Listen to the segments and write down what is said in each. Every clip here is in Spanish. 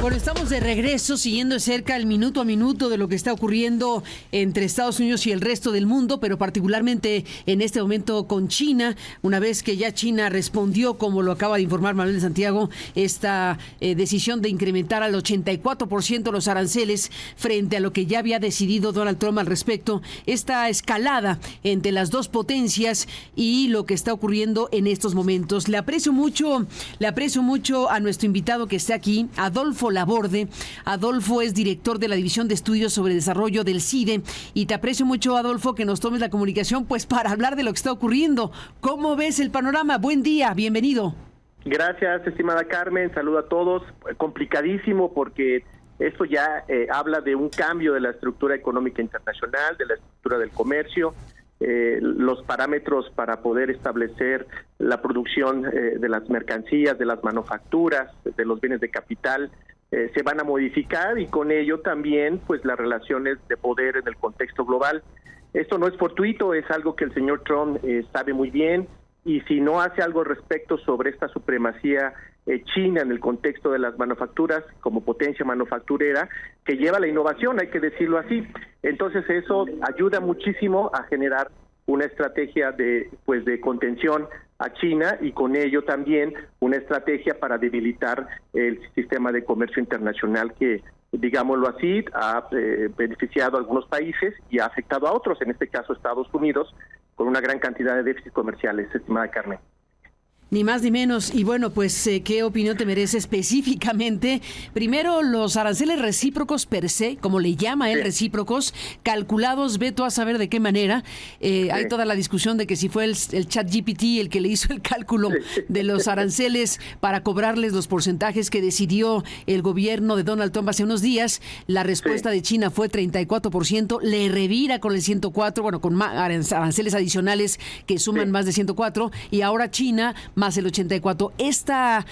Bueno, estamos de regreso siguiendo de cerca el minuto a minuto de lo que está ocurriendo entre Estados Unidos y el resto del mundo, pero particularmente en este momento con China, una vez que ya China respondió, como lo acaba de informar Manuel de Santiago, esta decisión de incrementar al 84% los aranceles frente a lo que ya había decidido Donald Trump al respecto, esta escalada entre las dos potencias y lo que está ocurriendo en estos momentos. Le aprecio mucho a nuestro invitado que está aquí, Adolfo Laborde. Adolfo es director de la División de Estudios sobre Desarrollo del CIDE, y te aprecio mucho, Adolfo, que nos tomes la comunicación pues para hablar de lo que está ocurriendo. ¿Cómo ves el panorama? Buen día, bienvenido. Gracias, estimada Carmen, saludo a todos. Complicadísimo porque esto ya habla de un cambio de la estructura económica internacional, de la estructura del comercio. Los parámetros para poder establecer la producción de las mercancías, de las manufacturas, de los bienes de capital, se van a modificar, y con ello también pues las relaciones de poder en el contexto global. Esto no es fortuito, es algo que el señor Trump sabe muy bien, y si no hace algo al respecto sobre esta supremacía China en el contexto de las manufacturas como potencia manufacturera que lleva la innovación, hay que decirlo así. Entonces eso ayuda muchísimo a generar una estrategia de contención a China, y con ello también una estrategia para debilitar el sistema de comercio internacional que, digámoslo así, ha beneficiado a algunos países y ha afectado a otros, en este caso Estados Unidos, con una gran cantidad de déficits comerciales, estimada Carmen. Ni más ni menos. Y bueno, pues, ¿qué opinión te merece específicamente? Primero, los aranceles recíprocos per se, como le llama él, recíprocos, calculados, ve tú a saber de qué manera. Hay toda la discusión de que si fue el ChatGPT el que le hizo el cálculo de los aranceles para cobrarles los porcentajes que decidió el gobierno de Donald Trump hace unos días. La respuesta de China fue 34%, le revira con el 104%, bueno, con aranceles adicionales que suman más de 104%, y ahora China más el 84%.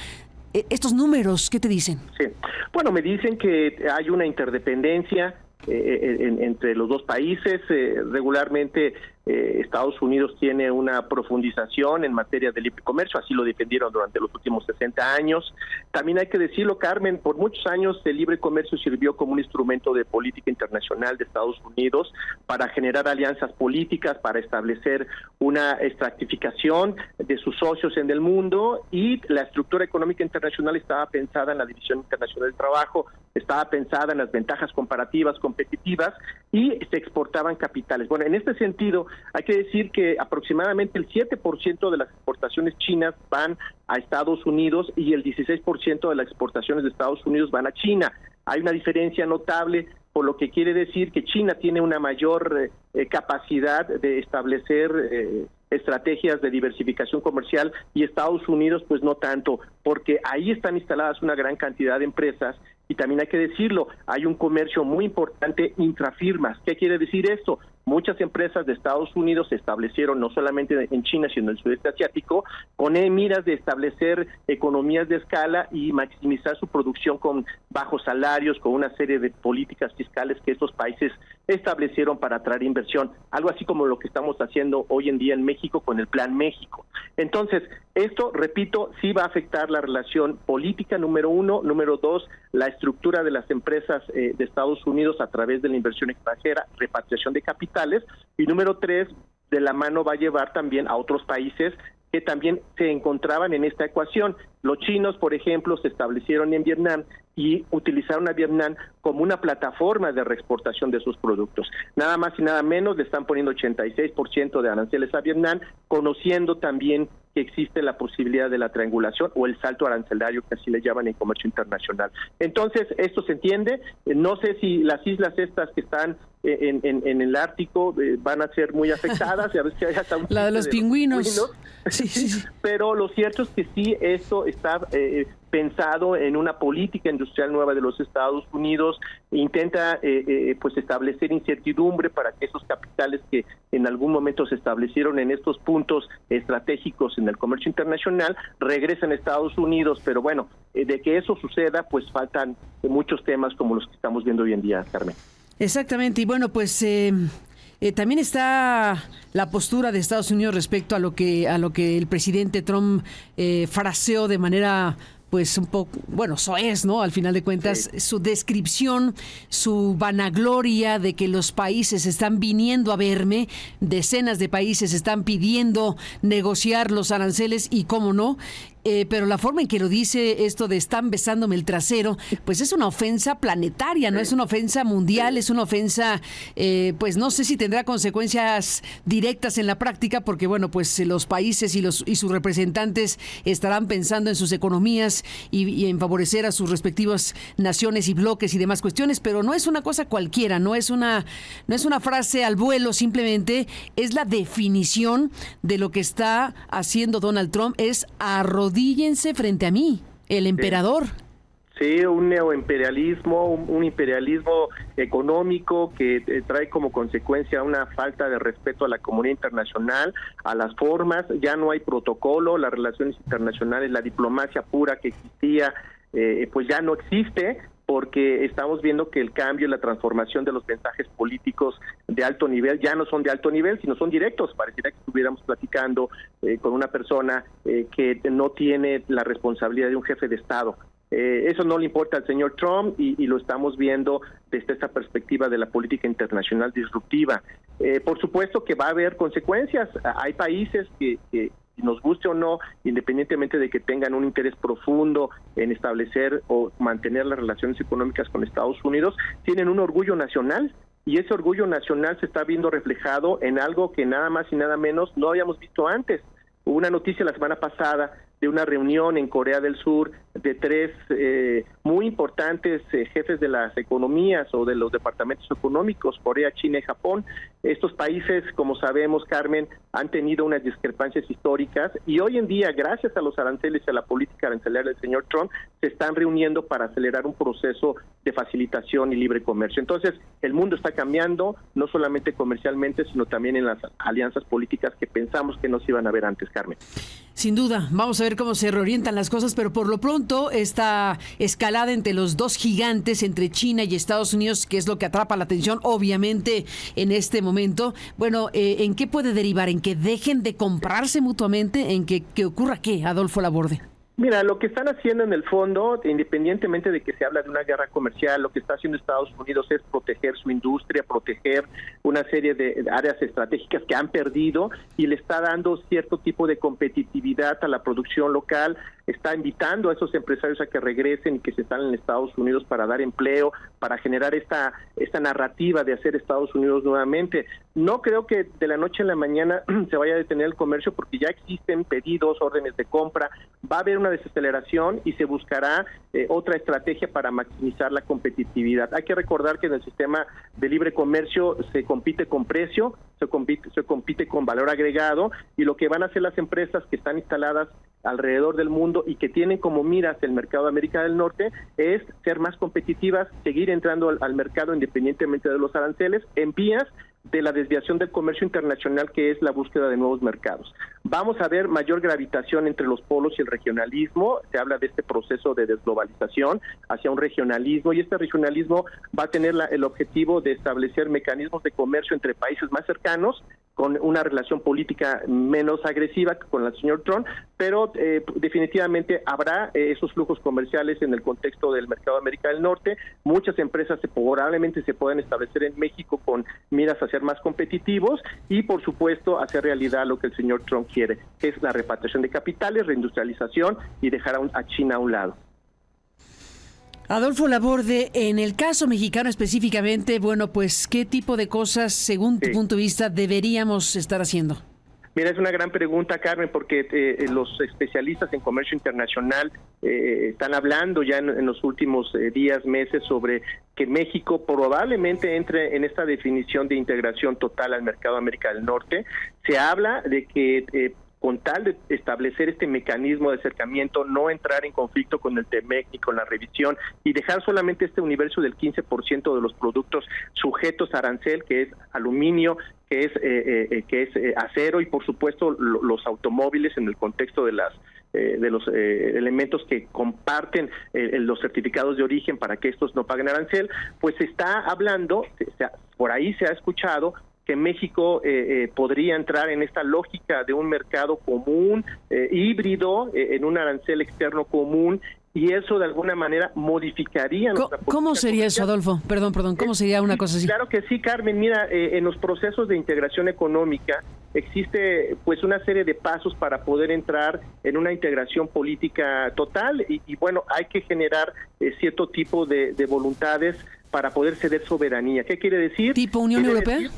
Estos números, ¿qué te dicen? Sí, bueno, me dicen que hay una interdependencia entre los dos países. Regularmente Estados Unidos tiene una profundización en materia de libre comercio, así lo defendieron durante los últimos 60 años. También hay que decirlo, Carmen, por muchos años el libre comercio sirvió como un instrumento de política internacional de Estados Unidos para generar alianzas políticas, para establecer una estratificación de sus socios en el mundo, y la estructura económica internacional estaba pensada en la División Internacional del Trabajo, estaba pensada en las ventajas comparativas, competitivas, y se exportaban capitales. Bueno, en este sentido, hay que decir que aproximadamente el 7% de las exportaciones chinas van a Estados Unidos y el 16% de las exportaciones de Estados Unidos van a China. Hay una diferencia notable, por lo que quiere decir que China tiene una mayor capacidad de establecer estrategias de diversificación comercial, y Estados Unidos pues no tanto, porque ahí están instaladas una gran cantidad de empresas. Y también hay que decirlo, hay un comercio muy importante intrafirmas. ¿Qué quiere decir esto? Muchas empresas de Estados Unidos se establecieron no solamente en China, sino en el sudeste asiático, con miras de establecer economías de escala y maximizar su producción con bajos salarios, con una serie de políticas fiscales que estos países establecieron para atraer inversión. Algo así como lo que estamos haciendo hoy en día en México con el Plan México. Entonces, esto, repito, sí va a afectar la relación política, número uno. Número dos, la estructura de las empresas de Estados Unidos a través de la inversión extranjera, repatriación de capitales, y número tres, de la mano va a llevar también a otros países que también se encontraban en esta ecuación. Los chinos, por ejemplo, se establecieron en Vietnam y utilizaron a Vietnam como una plataforma de reexportación de sus productos. Nada más y nada menos, le están poniendo 86% de aranceles a Vietnam, conociendo también que existe la posibilidad de la triangulación o el salto arancelario, que así le llaman en comercio internacional. Entonces, esto se entiende. No sé si las islas estas que están en el Ártico van a ser muy afectadas. Ya ves que hay hasta la de los pingüinos. Sí. Pero lo cierto es que sí, esto está pensado en una política industrial nueva de los Estados Unidos. Intenta pues establecer incertidumbre para que esos capitales que en algún momento se establecieron en estos puntos estratégicos en el comercio internacional regresen a Estados Unidos. Pero bueno, de que eso suceda, pues faltan muchos temas como los que estamos viendo hoy en día, Carmen. Exactamente, y bueno, pues también está la postura de Estados Unidos respecto a lo que el presidente Trump fraseó de manera pues un poco, bueno, soez, ¿no? Al final de cuentas, su descripción, su vanagloria de que los países están viniendo a verme, decenas de países están pidiendo negociar los aranceles y cómo no. Pero la forma en que lo dice, esto de están besándome el trasero, pues es una ofensa planetaria, no es una ofensa mundial, es una ofensa, pues no sé si tendrá consecuencias directas en la práctica, porque bueno, pues los países y sus representantes estarán pensando en sus economías y en favorecer a sus respectivas naciones y bloques y demás cuestiones, pero no es una cosa cualquiera, no es una frase al vuelo, simplemente es la definición de lo que está haciendo Donald Trump, es arrodíllense frente a mí, el emperador. Sí, un neoimperialismo, un imperialismo económico que trae como consecuencia una falta de respeto a la comunidad internacional, a las formas, ya no hay protocolo, las relaciones internacionales, la diplomacia pura que existía, pues ya no existe, porque estamos viendo que el cambio y la transformación de los mensajes políticos de alto nivel ya no son de alto nivel, sino son directos. Pareciera que estuviéramos platicando con una persona que no tiene la responsabilidad de un jefe de Estado. Eso no le importa al señor Trump y lo estamos viendo desde esta perspectiva de la política internacional disruptiva. Por supuesto que va a haber consecuencias. Hay países que nos guste o no, independientemente de que tengan un interés profundo en establecer o mantener las relaciones económicas con Estados Unidos, tienen un orgullo nacional, y ese orgullo nacional se está viendo reflejado en algo que nada más y nada menos no habíamos visto antes. Hubo una noticia la semana pasada de una reunión en Corea del Sur de tres muy importantes jefes de las economías o de los departamentos económicos, Corea, China y Japón. Estos países, como sabemos, Carmen, han tenido unas discrepancias históricas y hoy en día, gracias a los aranceles y a la política arancelaria del señor Trump, se están reuniendo para acelerar un proceso de facilitación y libre comercio. Entonces, el mundo está cambiando, no solamente comercialmente, sino también en las alianzas políticas que pensamos que no se iban a ver antes, Carmen. Sin duda, vamos a ver cómo se reorientan las cosas, pero por lo pronto esta escalada entre los dos gigantes, entre China y Estados Unidos, que es lo que atrapa la atención, obviamente, en este momento, bueno, ¿en qué puede derivar? ¿En que dejen de comprarse mutuamente? ¿En que ocurra qué, Adolfo Laborde? Mira, lo que están haciendo en el fondo, independientemente de que se habla de una guerra comercial, lo que está haciendo Estados Unidos es proteger su industria, proteger una serie de áreas estratégicas que han perdido y le está dando cierto tipo de competitividad a la producción local, está invitando a esos empresarios a que regresen y que se instalen en Estados Unidos para dar empleo, para generar esta narrativa de hacer Estados Unidos nuevamente. No creo que de la noche a la mañana se vaya a detener el comercio porque ya existen pedidos, órdenes de compra, va a haber una desaceleración y se buscará otra estrategia para maximizar la competitividad. Hay que recordar que en el sistema de libre comercio se compite con precio, se compite con valor agregado y lo que van a hacer las empresas que están instaladas alrededor del mundo y que tienen como miras el mercado de América del Norte es ser más competitivas, seguir entrando al mercado independientemente de los aranceles en vías de la desviación del comercio internacional, que es la búsqueda de nuevos mercados. Vamos a ver mayor gravitación entre los polos y el regionalismo. Se habla de este proceso de desglobalización hacia un regionalismo, y este regionalismo va a tener el objetivo de establecer mecanismos de comercio entre países más cercanos, con una relación política menos agresiva que con el señor Trump, pero definitivamente habrá esos flujos comerciales en el contexto del mercado de América del Norte. Muchas empresas probablemente se pueden establecer en México con miras a ser más competitivos y, por supuesto, hacer realidad lo que el señor Trump quiere, que es la repatriación de capitales, reindustrialización y dejar a China a un lado. Adolfo Laborde, en el caso mexicano específicamente, bueno, pues, ¿qué tipo de cosas, según tu punto de vista, deberíamos estar haciendo? Mira, es una gran pregunta, Carmen, porque los especialistas en comercio internacional están hablando ya en los últimos días, meses, sobre que México probablemente entre en esta definición de integración total al mercado de América del Norte. Se habla de que con tal de establecer este mecanismo de acercamiento, no entrar en conflicto con el TEMEC ni con la revisión y dejar solamente este universo del 15% de los productos sujetos a arancel, que es aluminio, que es acero y por supuesto los automóviles en el contexto de los elementos que comparten los certificados de origen para que estos no paguen arancel, pues se está hablando, por ahí se ha escuchado que México podría entrar en esta lógica de un mercado común, híbrido, en un arancel externo común y eso de alguna manera modificaría nuestra política ¿Cómo sería comercial. eso, Adolfo? Perdón, ¿cómo sería una cosa así? Claro que sí, Carmen. Mira, en los procesos de integración económica existe pues una serie de pasos para poder entrar en una integración política total y bueno, hay que generar cierto tipo de voluntades para poder ceder soberanía. ¿Qué quiere decir? ¿Tipo Unión Europea?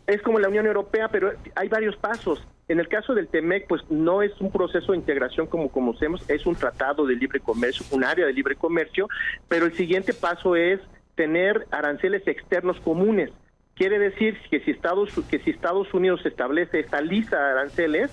Es como la Unión Europea, pero hay varios pasos. En el caso del TEMEC, pues no es un proceso de integración como conocemos, es un tratado de libre comercio, un área de libre comercio, pero el siguiente paso es tener aranceles externos comunes. Quiere decir que si Estados Unidos establece esta lista de aranceles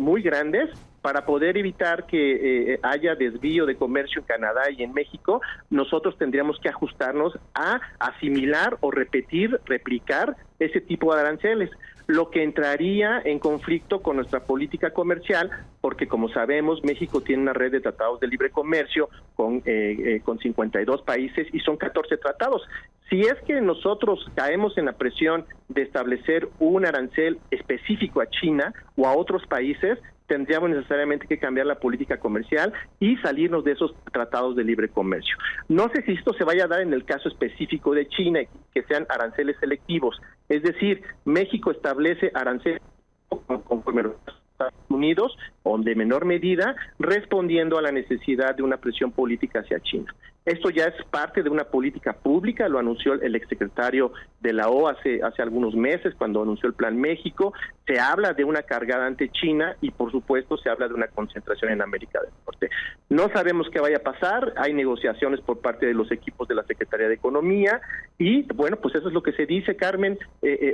muy grandes, para poder evitar que haya desvío de comercio en Canadá y en México, nosotros tendríamos que ajustarnos a asimilar o replicar ese tipo de aranceles, lo que entraría en conflicto con nuestra política comercial, porque como sabemos, México tiene una red de tratados de libre comercio con 52 países y son 14 tratados. Si es que nosotros caemos en la presión de establecer un arancel específico a China o a otros países, tendríamos necesariamente que cambiar la política comercial y salirnos de esos tratados de libre comercio. No sé si esto se vaya a dar en el caso específico de China, que sean aranceles selectivos. Es decir, México establece aranceles conforme a los Estados Unidos, o de menor medida, respondiendo a la necesidad de una presión política hacia China. Esto ya es parte de una política pública, lo anunció el exsecretario de la OEA hace algunos meses cuando anunció el Plan México. Se habla de una cargada ante China y por supuesto se habla de una concentración en América del Norte. No sabemos qué vaya a pasar, hay negociaciones por parte de los equipos de la Secretaría de Economía y bueno, pues eso es lo que se dice, Carmen.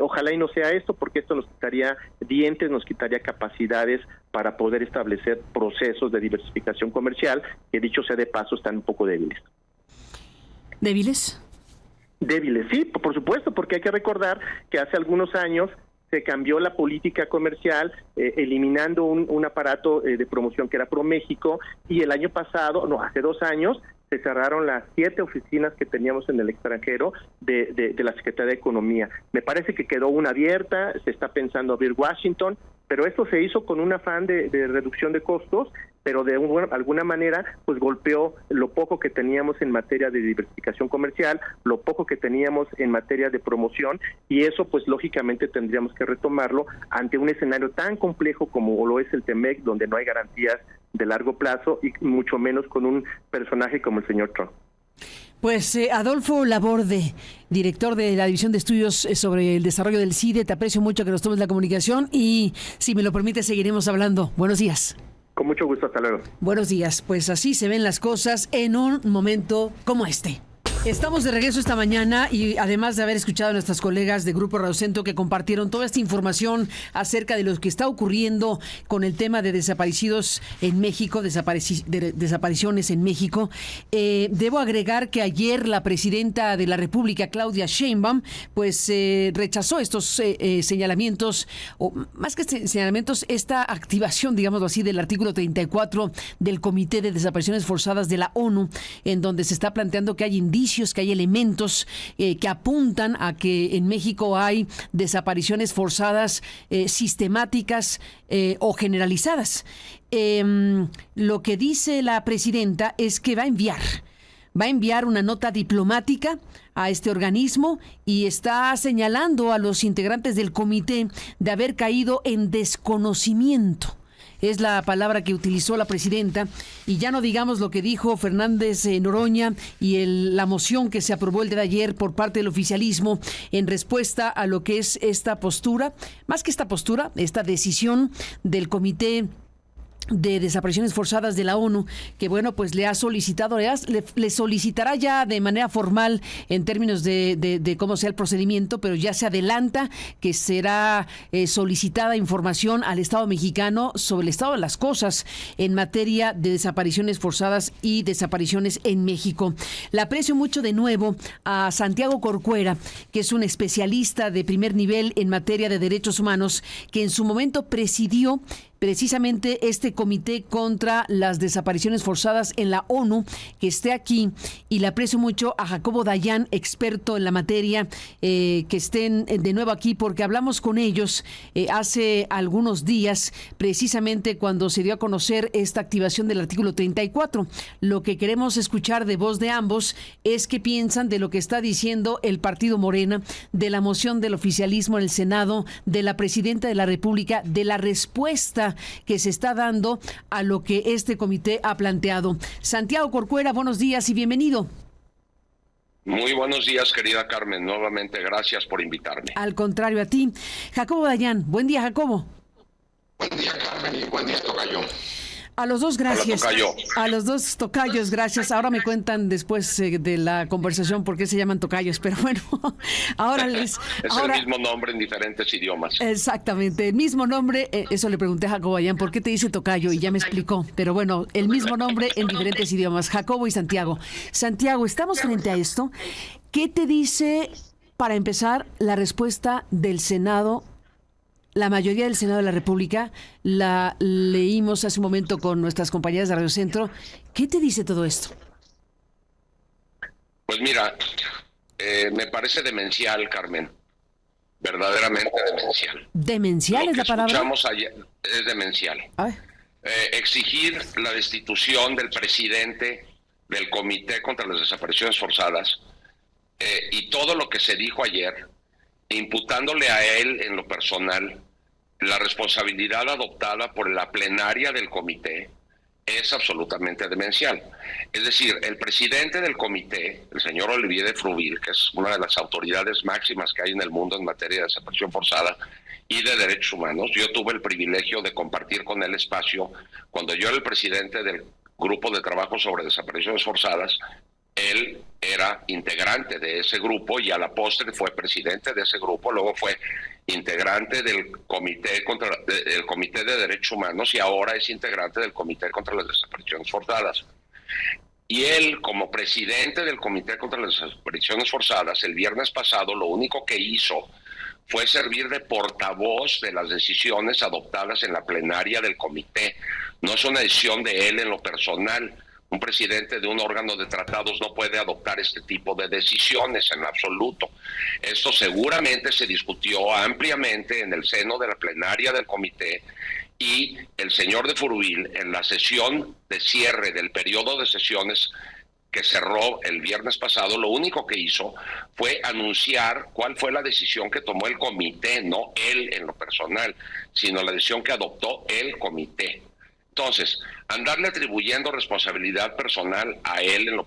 Ojalá y no sea esto, porque esto nos quitaría dientes, nos quitaría capacidades para poder establecer procesos de diversificación comercial que, dicho sea de paso, están un poco débiles. ¿Débiles? Débiles, sí, por supuesto, porque hay que recordar que hace algunos años se cambió la política comercial, eliminando un aparato de promoción que era ProMéxico, y el año pasado, hace 2 años, se cerraron las 7 oficinas que teníamos en el extranjero de la Secretaría de Economía. Me parece que quedó una abierta, se está pensando abrir Washington, pero esto se hizo con un afán de reducción de costos, pero de alguna manera pues golpeó lo poco que teníamos en materia de diversificación comercial, lo poco que teníamos en materia de promoción, y eso pues lógicamente tendríamos que retomarlo ante un escenario tan complejo como lo es el TEMEC, donde no hay garantías de largo plazo y mucho menos con un personaje como el señor Trump. Pues Adolfo Laborde, director de la División de Estudios sobre el Desarrollo del CIDE, te aprecio mucho que nos tomes la comunicación y si me lo permite seguiremos hablando. Buenos días. Con mucho gusto, hasta luego. Buenos días, pues así se ven las cosas en un momento como este. Estamos de regreso esta mañana y además de haber escuchado a nuestras colegas de Grupo Radio Centro que compartieron toda esta información acerca de lo que está ocurriendo con el tema de desaparecidos en México, desapariciones en México, debo agregar que ayer la presidenta de la República, Claudia Sheinbaum, pues rechazó estos señalamientos, o más que señalamientos, esta activación, digámoslo así, del artículo 34 del Comité de Desapariciones Forzadas de la ONU, en donde se está planteando que hay indicios, que hay elementos que apuntan a que en México hay desapariciones forzadas sistemáticas o generalizadas. Lo que dice la presidenta es que va a enviar una nota diplomática a este organismo y está señalando a los integrantes del comité de haber caído en desconocimiento. Es la palabra que utilizó la presidenta, y ya no digamos lo que dijo Fernández Noroña y la moción que se aprobó el día de ayer por parte del oficialismo en respuesta a lo que es esta postura, más que esta postura, esta decisión del Comité de Desapariciones Forzadas de la ONU, que bueno, pues le ha solicitado, le solicitará ya de manera formal en términos de cómo sea el procedimiento, pero ya se adelanta que será solicitada información al Estado mexicano sobre el estado de las cosas en materia de desapariciones forzadas y desapariciones en México. Le aprecio mucho de nuevo a Santiago Corcuera, que es un especialista de primer nivel en materia de derechos humanos, que en su momento presidió precisamente este comité contra las desapariciones forzadas en la ONU, que esté aquí, y le aprecio mucho a Jacobo Dayan, experto en la materia, que estén de nuevo aquí, porque hablamos con ellos hace algunos días, precisamente cuando se dio a conocer esta activación del artículo 34. Lo que queremos escuchar de voz de ambos es qué piensan de lo que está diciendo el partido Morena, de la moción del oficialismo en el Senado, de la presidenta de la República, de la respuesta que se está dando a lo que este comité ha planteado. Santiago Corcuera, buenos días y bienvenido. Muy buenos días, querida Carmen. Nuevamente, gracias por invitarme. Al contrario, a ti. Jacobo Dayan, buen día, Jacobo. Buen día, Carmen, y buen día, tocayo. A los dos, gracias. Hola, tocayo. A los dos tocayos, gracias. Ahora me cuentan después de la conversación por qué se llaman tocayos, pero bueno, ahora les... Es el mismo nombre en diferentes idiomas. Exactamente, el mismo nombre, eso le pregunté a Jacobo Dayan, ¿por qué te dice tocayo? Y ya me explicó, pero bueno, el mismo nombre en diferentes idiomas, Jacobo y Santiago. Santiago, estamos frente a esto. ¿Qué te dice, para empezar, la respuesta del Senado? La mayoría del Senado de la República, la leímos hace un momento con nuestras compañeras de Radio Centro. ¿Qué te dice todo esto? Pues mira, me parece demencial, Carmen. Verdaderamente demencial. ¿Demencial es la palabra? Lo que escuchamos ayer es demencial. Exigir la destitución del presidente del Comité contra las Desapariciones Forzadas y todo lo que se dijo ayer, imputándole a él en lo personal la responsabilidad adoptada por la plenaria del comité, es absolutamente demencial. Es decir, el presidente del comité, el señor Olivier de Fruville, que es una de las autoridades máximas que hay en el mundo en materia de desaparición forzada y de derechos humanos, yo tuve el privilegio de compartir con él espacio cuando yo era el presidente del grupo de trabajo sobre desapariciones forzadas. Él era integrante de ese grupo y a la postre fue presidente de ese grupo, luego fue integrante del Comité de Derechos Humanos y ahora es integrante del Comité contra las Desapariciones Forzadas. Y él, como presidente del Comité contra las Desapariciones Forzadas, el viernes pasado lo único que hizo fue servir de portavoz de las decisiones adoptadas en la plenaria del comité. No es una decisión de él en lo personal. Un presidente de un órgano de tratados no puede adoptar este tipo de decisiones en absoluto. Esto seguramente se discutió ampliamente en el seno de la plenaria del comité y el señor de Fruville, en la sesión de cierre del periodo de sesiones que cerró el viernes pasado, lo único que hizo fue anunciar cuál fue la decisión que tomó el comité, no él en lo personal, sino la decisión que adoptó el comité. Entonces, andarle atribuyendo responsabilidad personal a él en lo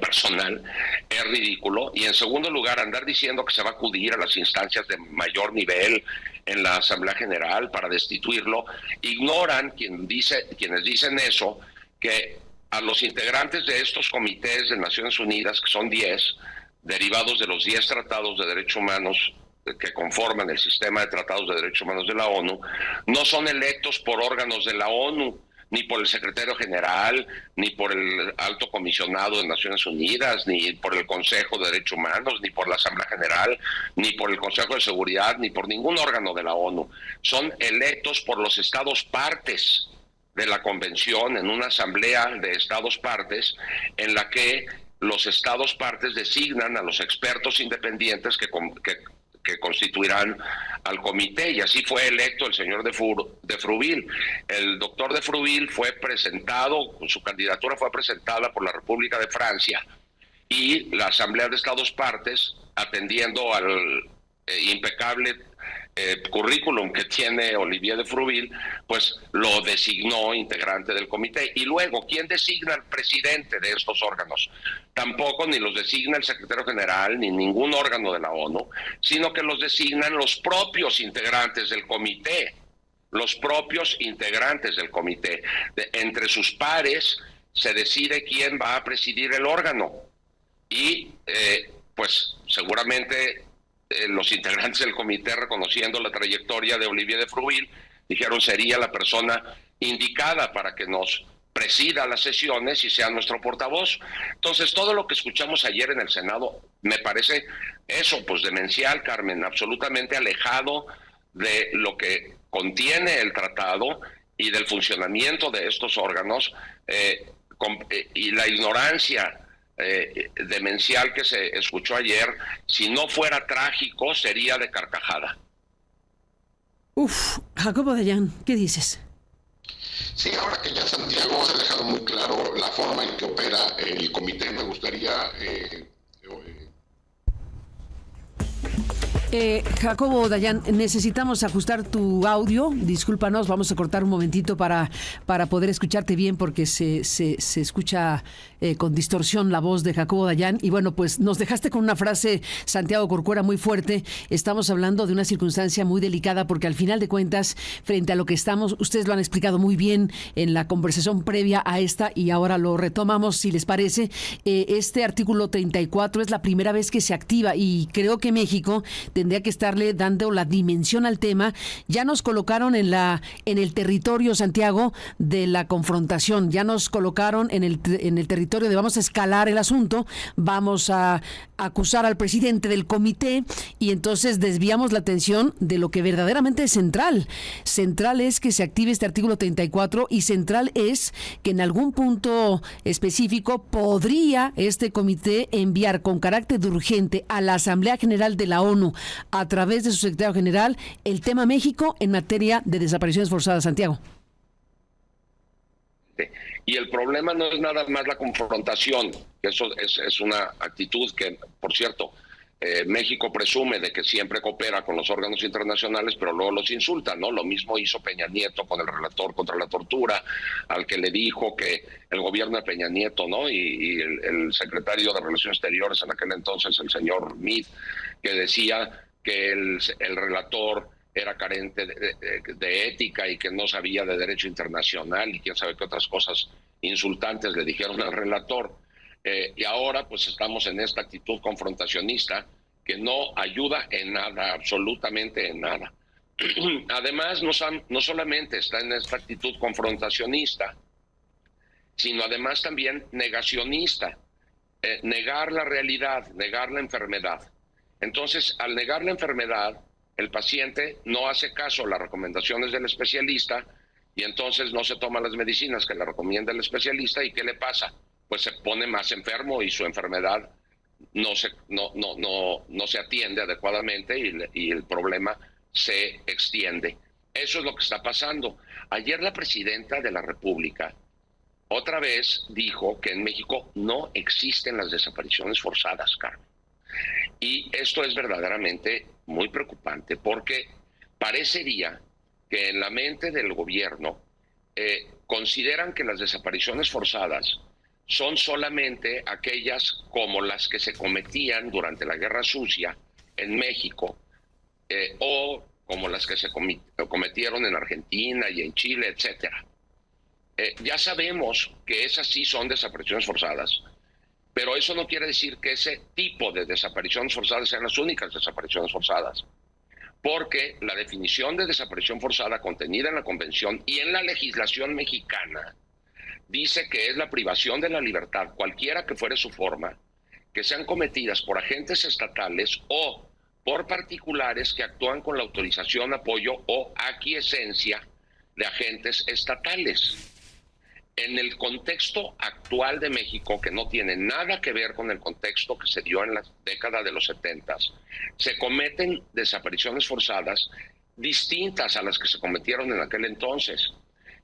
personal es ridículo. Y en segundo lugar, andar diciendo que se va a acudir a las instancias de mayor nivel en la Asamblea General para destituirlo. Ignoran quienes dicen eso, que a los integrantes de estos comités de Naciones Unidas, que son 10, derivados de los 10 tratados de derechos humanos que conforman el sistema de tratados de derechos humanos de la ONU, no son electos por órganos de la ONU, ni por el secretario general, ni por el alto comisionado de Naciones Unidas, ni por el Consejo de Derechos Humanos, ni por la Asamblea General, ni por el Consejo de Seguridad, ni por ningún órgano de la ONU. Son electos por los estados partes de la convención, en una asamblea de estados partes, en la que los estados partes designan a los expertos independientes que constituirán al comité, y así fue electo el señor de Fruville. El doctor de Fruville fue presentado, su candidatura fue presentada por la República de Francia, y la Asamblea de Estados Partes, atendiendo al impecable currículum que tiene Olivier de Fruville, pues lo designó integrante del comité. Y luego, ¿quién designa al presidente de estos órganos? Tampoco ni los designa el secretario general ni ningún órgano de la ONU, sino que los designan los propios integrantes del comité. Los propios integrantes del comité. Entre sus pares se decide quién va a presidir el órgano. Y pues seguramente los integrantes del comité, reconociendo la trayectoria de Olivier de Fruville, dijeron sería la persona indicada para que nos presida las sesiones y sea nuestro portavoz. Entonces, todo lo que escuchamos ayer en el Senado me parece eso, pues demencial, Carmen, absolutamente alejado de lo que contiene el tratado y del funcionamiento de estos órganos, y la ignorancia demencial que se escuchó ayer, si no fuera trágico, sería de carcajada. Jacobo Dayan, ¿qué dices? Sí, ahora que ya Santiago ha dejado muy claro la forma en que opera el comité, me gustaría Jacobo Dayan, necesitamos ajustar tu audio. Discúlpanos, vamos a cortar un momentito para poder escucharte bien, porque se escucha con distorsión la voz de Jacobo Dayan. Y bueno, pues nos dejaste con una frase, Santiago Corcuera, muy fuerte. Estamos hablando de una circunstancia muy delicada, porque al final de cuentas, frente a lo que estamos, ustedes lo han explicado muy bien en la conversación previa a esta, y ahora lo retomamos, si les parece. Este artículo 34 es la primera vez que se activa, y creo que México tendría que estarle dando la dimensión al tema. Ya nos colocaron en el territorio, Santiago, de la confrontación. Ya nos colocaron en el territorio de vamos a escalar el asunto, vamos a acusar al presidente del comité, y entonces desviamos la atención de lo que verdaderamente es central. Central es que se active este artículo 34, y central es que en algún punto específico podría este comité enviar con carácter de urgente a la Asamblea General de la ONU, a través de su secretario general, el tema México en materia de desapariciones forzadas. Santiago. Y el problema no es nada más la confrontación, eso es una actitud que, por cierto, México presume de que siempre coopera con los órganos internacionales, pero luego los insulta, ¿no? Lo mismo hizo Peña Nieto con el relator contra la tortura, al que le dijo que el gobierno de Peña Nieto, ¿no? Y el secretario de Relaciones Exteriores en aquel entonces, el señor Meade, que decía que el relator era carente de ética y que no sabía de derecho internacional y quién sabe qué otras cosas insultantes le dijeron al relator. Y ahora pues estamos en esta actitud confrontacionista que no ayuda en nada, absolutamente en nada. Además, no solamente está en esta actitud confrontacionista, sino además también negacionista. Negar la realidad, negar la enfermedad. Entonces, al negar la enfermedad, el paciente no hace caso a las recomendaciones del especialista, y entonces no se toman las medicinas que le recomienda el especialista. ¿Y qué le pasa? Pues se pone más enfermo y su enfermedad no se atiende adecuadamente, y el problema se extiende. Eso es lo que está pasando. Ayer la presidenta de la República otra vez dijo que en México no existen las desapariciones forzadas, Carmen. Y esto es verdaderamente muy preocupante, porque parecería que en la mente del gobierno consideran que las desapariciones forzadas son solamente aquellas como las que se cometían durante la Guerra Sucia en México, o como las que se cometieron en Argentina y en Chile, etcétera. Ya sabemos que esas sí son desapariciones forzadas, pero eso no quiere decir que ese tipo de desapariciones forzadas sean las únicas desapariciones forzadas, porque la definición de desaparición forzada contenida en la Convención y en la legislación mexicana dice que es la privación de la libertad, cualquiera que fuere su forma, que sean cometidas por agentes estatales o por particulares que actúan con la autorización, apoyo o aquiescencia de agentes estatales. En el contexto actual de México, que no tiene nada que ver con el contexto que se dio en la década de los 70, se cometen desapariciones forzadas distintas a las que se cometieron en aquel entonces.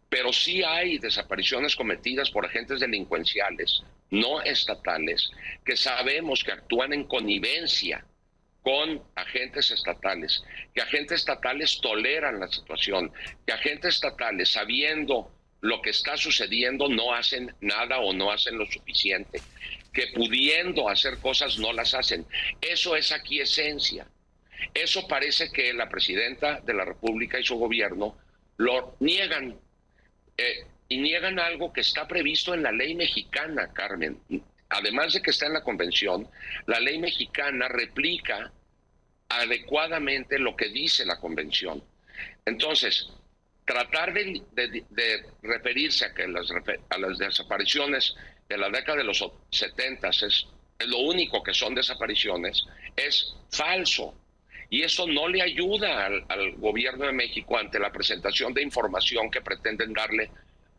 Pero sí hay desapariciones cometidas por agentes delincuenciales, no estatales, que sabemos que actúan en connivencia con agentes estatales, que agentes estatales toleran la situación, que agentes estatales, sabiendo lo que está sucediendo, no hacen nada o no hacen lo suficiente, que pudiendo hacer cosas no las hacen. Eso es aquiescencia. Eso parece que la presidenta de la República y su gobierno lo niegan. Y niegan algo que está previsto en la ley mexicana, Carmen. Además de que está en la Convención, la ley mexicana replica adecuadamente lo que dice la Convención. Entonces, tratar de referirse a que a las desapariciones de la década de los 70 es lo único que son desapariciones, es falso. Y eso no le ayuda al gobierno de México ante la presentación de información que pretenden darle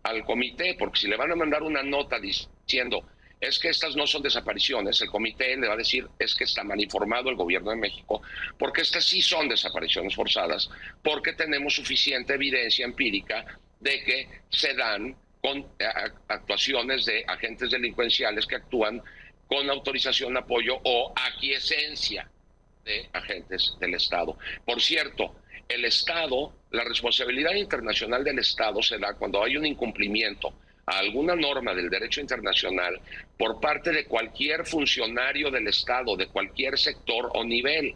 al comité, porque si le van a mandar una nota diciendo es que estas no son desapariciones, el comité le va a decir es que está mal informado el gobierno de México, porque estas sí son desapariciones forzadas, porque tenemos suficiente evidencia empírica de que se dan con actuaciones de agentes delincuenciales que actúan con autorización, apoyo o aquiescencia de agentes del Estado. Por cierto, el Estado, la responsabilidad internacional del Estado se da cuando hay un incumplimiento a alguna norma del derecho internacional por parte de cualquier funcionario del Estado, de cualquier sector o nivel.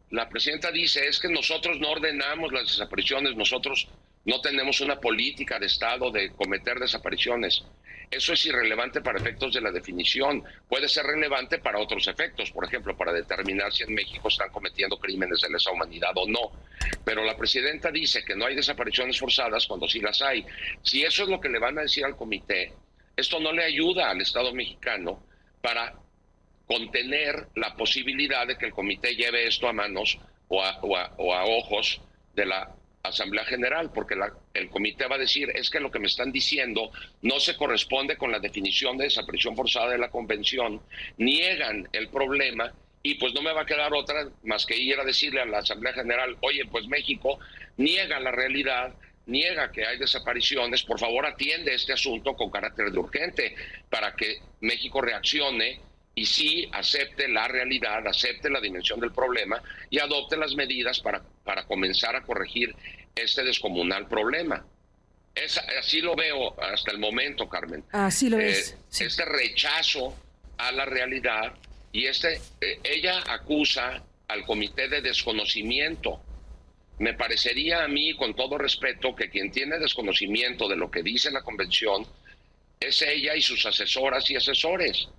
La presidenta dice, es que nosotros no ordenamos las desapariciones, nosotros no tenemos una política de Estado de cometer desapariciones. Eso es irrelevante para efectos de la definición. Puede ser relevante para otros efectos, por ejemplo, para determinar si en México están cometiendo crímenes de lesa humanidad o no. Pero la presidenta dice que no hay desapariciones forzadas cuando sí las hay. Si eso es lo que le van a decir al comité, esto no le ayuda al Estado mexicano para contener la posibilidad de que el comité lleve esto a manos o a ojos de la Asamblea General, porque el comité va a decir es que lo que me están diciendo no se corresponde con la definición de desaparición forzada de la Convención, niegan el problema y pues no me va a quedar otra más que ir a decirle a la Asamblea General, oye, pues México niega la realidad, niega que hay desapariciones, por favor atiende este asunto con carácter de urgente para que México reaccione y sí acepte la realidad, acepte la dimensión del problema y adopte las medidas para comenzar a corregir este descomunal problema. Así lo veo hasta el momento, Carmen. Así lo ves. Sí. Este rechazo a la realidad y ella acusa al comité de desconocimiento. Me parecería a mí, con todo respeto, que quien tiene desconocimiento de lo que dice la Convención es ella y sus asesoras y asesores.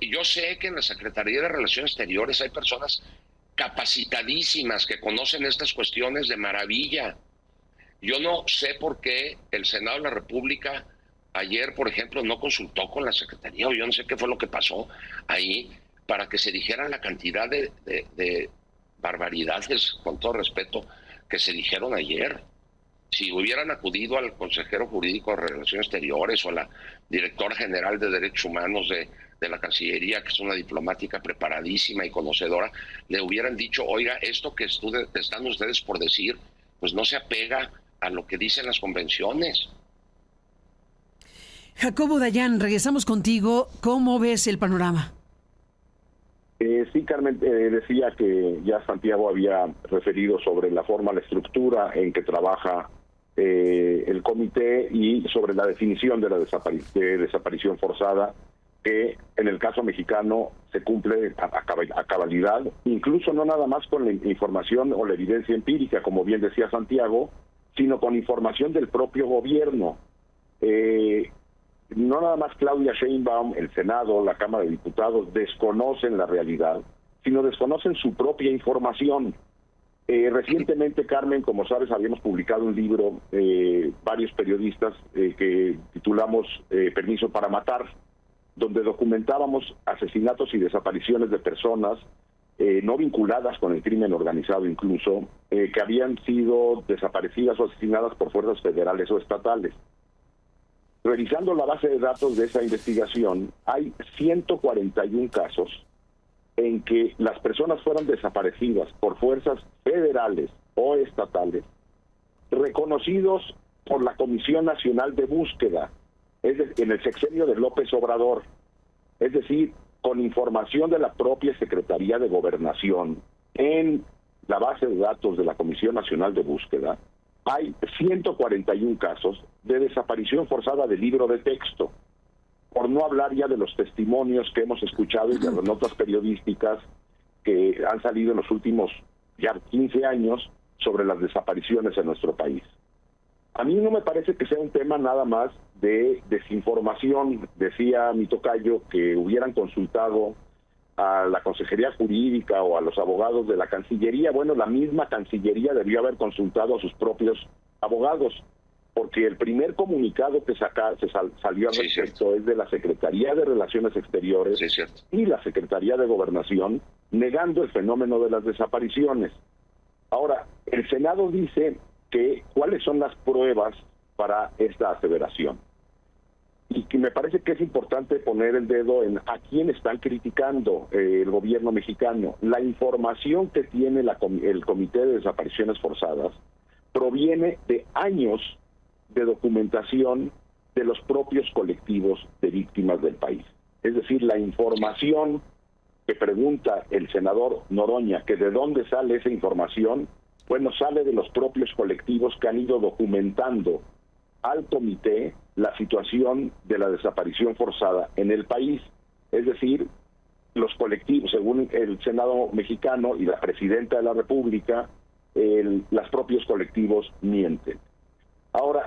Yo sé que en la Secretaría de Relaciones Exteriores hay personas capacitadísimas que conocen estas cuestiones de maravilla. Yo no sé por qué el Senado de la República ayer, por ejemplo, no consultó con la Secretaría, o yo no sé qué fue lo que pasó ahí, para que se dijera la cantidad de barbaridades, con todo respeto, que se dijeron ayer. Si hubieran acudido al consejero jurídico de Relaciones Exteriores o a la directora general de Derechos Humanos de la Cancillería, que es una diplomática preparadísima y conocedora, le hubieran dicho, oiga, esto que están ustedes por decir, pues no se apega a lo que dicen las convenciones. Jacobo Dayan, regresamos contigo. ¿Cómo ves el panorama? Sí, Carmen, decía que ya Santiago había referido sobre la forma, la estructura en que trabaja el comité y sobre la definición de la desaparición forzada, que en el caso mexicano se cumple a cabalidad, incluso no nada más con la información o la evidencia empírica, como bien decía Santiago, sino con información del propio gobierno. No nada más Claudia Sheinbaum, el Senado, la Cámara de Diputados desconocen la realidad, sino desconocen su propia información. Recientemente, Carmen, como sabes, habíamos publicado un libro, varios periodistas, que titulamos Permiso para Matar, donde documentábamos asesinatos y desapariciones de personas no vinculadas con el crimen organizado incluso, que habían sido desaparecidas o asesinadas por fuerzas federales o estatales. Revisando la base de datos de esa investigación, hay 141 casos en que las personas fueron desaparecidas por fuerzas federales o estatales, reconocidos por la Comisión Nacional de Búsqueda, en el sexenio de López Obrador, es decir, con información de la propia Secretaría de Gobernación en la base de datos de la Comisión Nacional de Búsqueda, hay 141 casos de desaparición forzada de libro de texto, por no hablar ya de los testimonios que hemos escuchado y de las notas periodísticas que han salido en los últimos ya 15 años sobre las desapariciones en nuestro país. A mí no me parece que sea un tema nada más de desinformación. Decía mi tocayo que hubieran consultado a la Consejería Jurídica o a los abogados de la Cancillería. Bueno, la misma Cancillería debió haber consultado a sus propios abogados. porque el primer comunicado que salió al respecto es de la Secretaría de Relaciones Exteriores y la Secretaría de Gobernación, negando el fenómeno de las desapariciones. Ahora, el Senado dice que cuáles son las pruebas para esta aseveración. Y que me parece que es importante poner el dedo en a quién están criticando el gobierno mexicano. La información que tiene el Comité de Desapariciones Forzadas proviene de años de documentación de los propios colectivos de víctimas del país. Es decir, la información que pregunta el senador Noroña, que de dónde sale esa información, bueno, sale de los propios colectivos que han ido documentando al comité la situación de la desaparición forzada en el país. Es decir, los colectivos, según el Senado mexicano y la Presidenta de la República, los propios colectivos mienten. Ahora,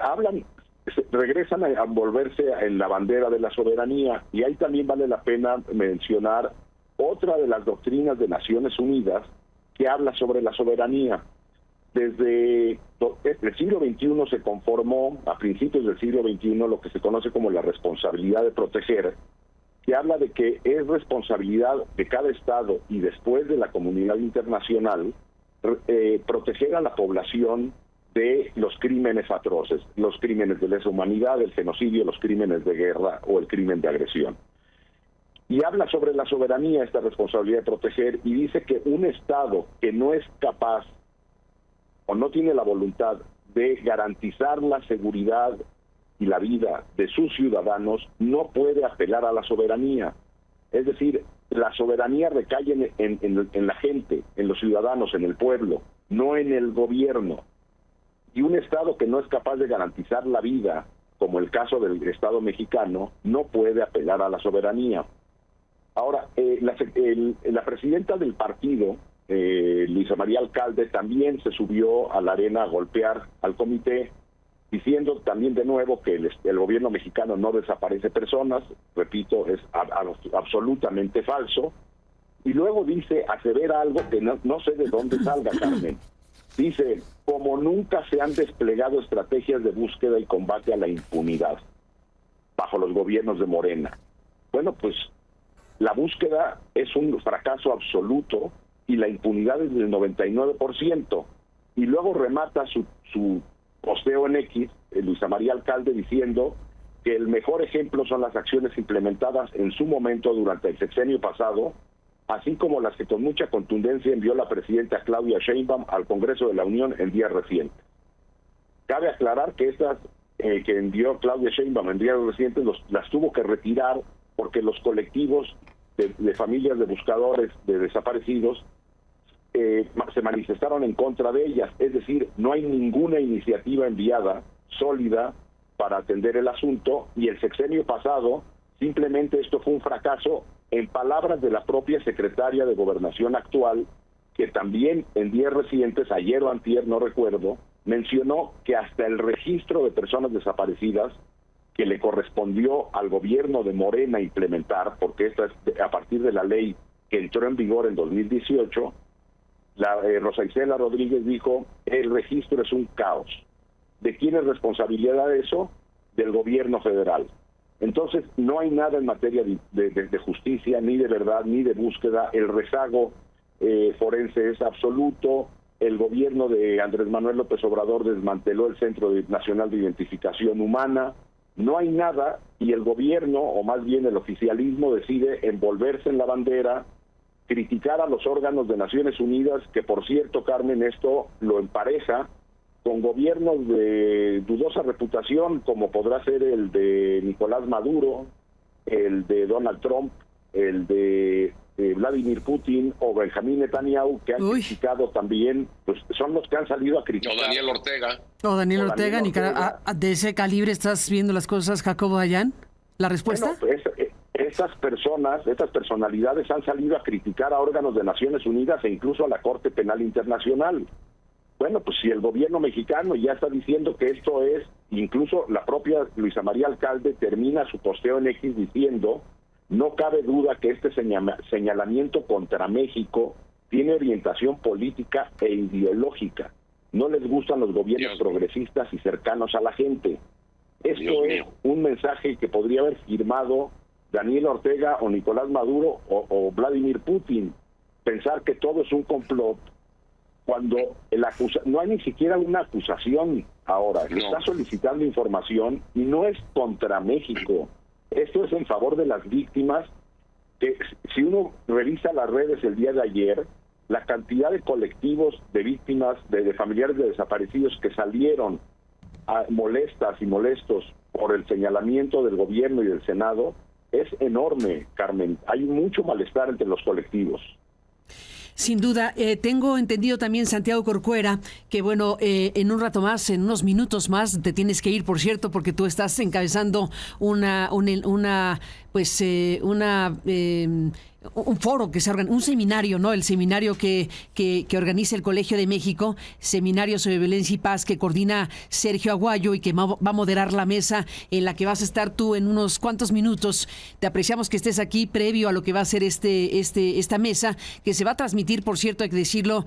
regresan a envolverse en la bandera de la soberanía, y ahí también vale la pena mencionar otra de las doctrinas de Naciones Unidas que habla sobre la soberanía. Desde el siglo XXI se conformó, a principios del siglo XXI, lo que se conoce como la responsabilidad de proteger, que habla de que es responsabilidad de cada Estado y después de la comunidad internacional proteger a la población de los crímenes atroces, los crímenes de lesa humanidad, el genocidio, los crímenes de guerra o el crimen de agresión. Y habla sobre la soberanía, esta responsabilidad de proteger, y dice que un Estado que no es capaz o no tiene la voluntad de garantizar la seguridad y la vida de sus ciudadanos no puede apelar a la soberanía. Es decir, la soberanía recae en la gente, en los ciudadanos, en el pueblo, no en el gobierno. Y un Estado que no es capaz de garantizar la vida, como el caso del Estado mexicano, no puede apelar a la soberanía. Ahora, la presidenta del partido, Luisa María Alcalde, también se subió a la arena a golpear al comité, diciendo también de nuevo que el gobierno mexicano no desaparece personas. Repito, es absolutamente falso. Y luego asevera algo que no sé de dónde salga, Carmen. Dice, como nunca se han desplegado estrategias de búsqueda y combate a la impunidad bajo los gobiernos de Morena. Bueno, pues la búsqueda es un fracaso absoluto y la impunidad es del 99%. Y luego remata su posteo en X, Luisa María Alcalde, diciendo que el mejor ejemplo son las acciones implementadas en su momento durante el sexenio pasado, así como las que con mucha contundencia envió la presidenta Claudia Sheinbaum al Congreso de la Unión en días recientes. Cabe aclarar que estas que envió Claudia Sheinbaum en días recientes las tuvo que retirar porque los colectivos de familias de buscadores de desaparecidos se manifestaron en contra de ellas. Es decir, no hay ninguna iniciativa enviada sólida para atender el asunto, y el sexenio pasado simplemente esto fue un fracaso, en palabras de la propia secretaria de Gobernación actual, que también en días recientes, ayer o antier, no recuerdo, mencionó que hasta el registro de personas desaparecidas que le correspondió al gobierno de Morena implementar, porque esta es a partir de la ley que entró en vigor en 2018, Rosa Isela Rodríguez dijo, el registro es un caos. ¿De quién es responsabilidad eso? Del gobierno federal. Entonces, no hay nada en materia de justicia, ni de verdad, ni de búsqueda. El rezago forense es absoluto. El gobierno de Andrés Manuel López Obrador desmanteló el Centro Nacional de Identificación Humana. No hay nada, y el gobierno, o más bien el oficialismo, decide envolverse en la bandera, criticar a los órganos de Naciones Unidas, que por cierto, Carmen, esto lo empareja con gobiernos de dudosa reputación, como podrá ser el de Nicolás Maduro, el de Donald Trump, el de Vladimir Putin o Benjamín Netanyahu, que han criticado también, pues son los que han salido a criticar. O Daniel Ortega. ¿De ese calibre estás viendo las cosas, Jacobo Dayan? ¿La respuesta? Bueno, estas personalidades han salido a criticar a órganos de Naciones Unidas e incluso a la Corte Penal Internacional. Bueno, pues si el gobierno mexicano ya está diciendo que esto es, incluso la propia Luisa María Alcalde termina su posteo en X diciendo, no cabe duda que este señalamiento contra México tiene orientación política e ideológica. no les gustan los gobiernos progresistas y cercanos a la gente. Esto es un mensaje que podría haber firmado Daniel Ortega o Nicolás Maduro o Vladimir Putin. Pensar que todo es un complot cuando no hay ni siquiera una acusación ahora. Se está solicitando información y no es contra México. Esto es en favor de las víctimas, que si uno revisa las redes el día de ayer, la cantidad de colectivos de víctimas, de familiares de desaparecidos que salieron molestas y molestos por el señalamiento del gobierno y del Senado, es enorme, Carmen. Hay mucho malestar entre los colectivos. Sin duda, tengo entendido también, Santiago Corcuera, que bueno, en un rato más, en unos minutos más, te tienes que ir, por cierto, porque tú estás encabezando un foro que se organiza, un seminario, ¿no? El seminario que organiza el Colegio de México, seminario sobre violencia y paz, que coordina Sergio Aguayo y que va a moderar la mesa en la que vas a estar tú en unos cuantos minutos. Te apreciamos que estés aquí previo a lo que va a ser esta mesa, que se va a transmitir, por cierto, hay que decirlo,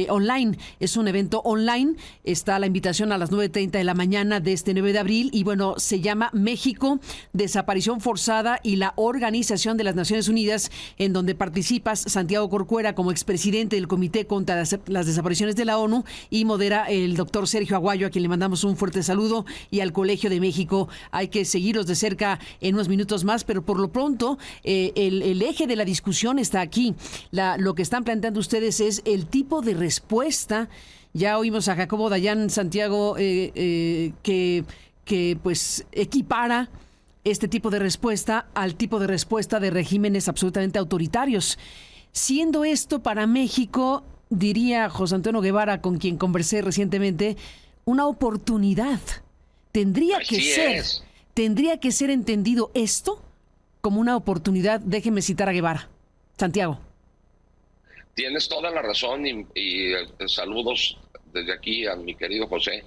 online. Es un evento online. Está la invitación a las 9:30 de la mañana de este 9 de abril y bueno, se llama México, Desaparición Forzada y la Organización de las Naciones Unidas, en donde participas, Santiago Corcuera, como expresidente del Comité contra las Desapariciones de la ONU, y modera el doctor Sergio Aguayo, a quien le mandamos un fuerte saludo, y al Colegio de México. Hay que seguirlos de cerca en unos minutos más, pero por lo pronto el eje de la discusión está aquí. Lo que están planteando ustedes es el tipo de respuesta. Ya oímos a Jacobo Dayan, Santiago, que pues equipara este tipo de respuesta al tipo de respuesta de regímenes absolutamente autoritarios. Siendo esto para México, diría José Antonio Guevara, con quien conversé recientemente, una oportunidad. Tendría que ser entendido esto como una oportunidad. Déjeme citar a Guevara. Santiago. Tienes toda la razón y saludos desde aquí a mi querido José.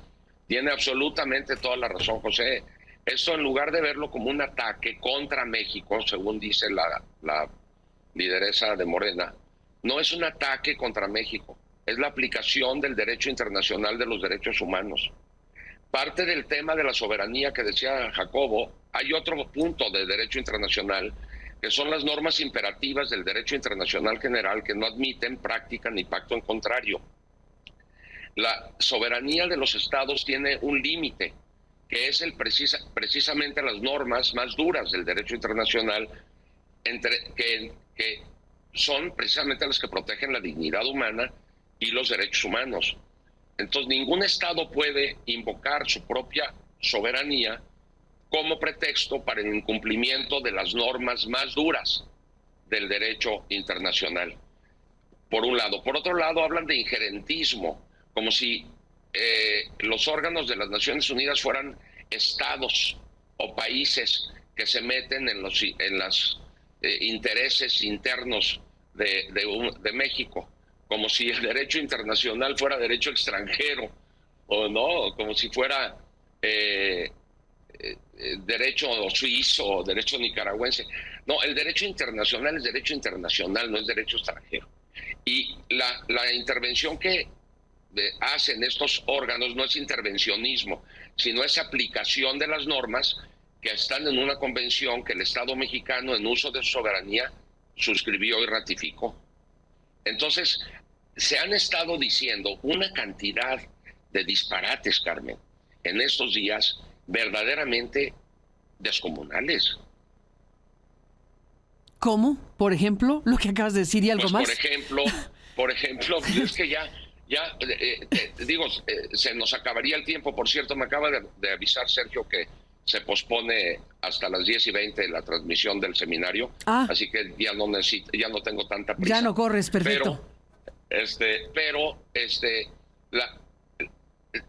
Tiene absolutamente toda la razón, José. Esto, en lugar de verlo como un ataque contra México, según dice la lideresa de Morena, no es un ataque contra México, es la aplicación del derecho internacional de los derechos humanos. Parte del tema de la soberanía que decía Jacobo, hay otro punto de derecho internacional, que son las normas imperativas del derecho internacional general que no admiten práctica ni pacto en contrario. La soberanía de los estados tiene un límite, que es precisamente las normas más duras del derecho internacional, que son precisamente las que protegen la dignidad humana y los derechos humanos. Entonces, ningún Estado puede invocar su propia soberanía como pretexto para el incumplimiento de las normas más duras del derecho internacional, por un lado. Por otro lado, hablan de injerentismo, como si los órganos de las Naciones Unidas fueran estados o países que se meten en los intereses internos de México, como si el derecho internacional fuera derecho extranjero, o no, como si fuera derecho suizo o derecho nicaragüense. No, el derecho internacional es derecho internacional, no es derecho extranjero. Y la intervención que hacen estos órganos no es intervencionismo, sino es aplicación de las normas que están en una convención que el Estado mexicano, en uso de su soberanía, suscribió y ratificó. Entonces, se han estado diciendo una cantidad de disparates, Carmen, en estos días verdaderamente descomunales. ¿Cómo? Por ejemplo, lo que acabas de decir y algo más. Por ejemplo, es que ya se nos acabaría el tiempo. Por cierto, me acaba de avisar Sergio que se pospone hasta las 10:20 la transmisión del seminario, así que ya no tengo tanta prisa. Ya no corres, perfecto. Pero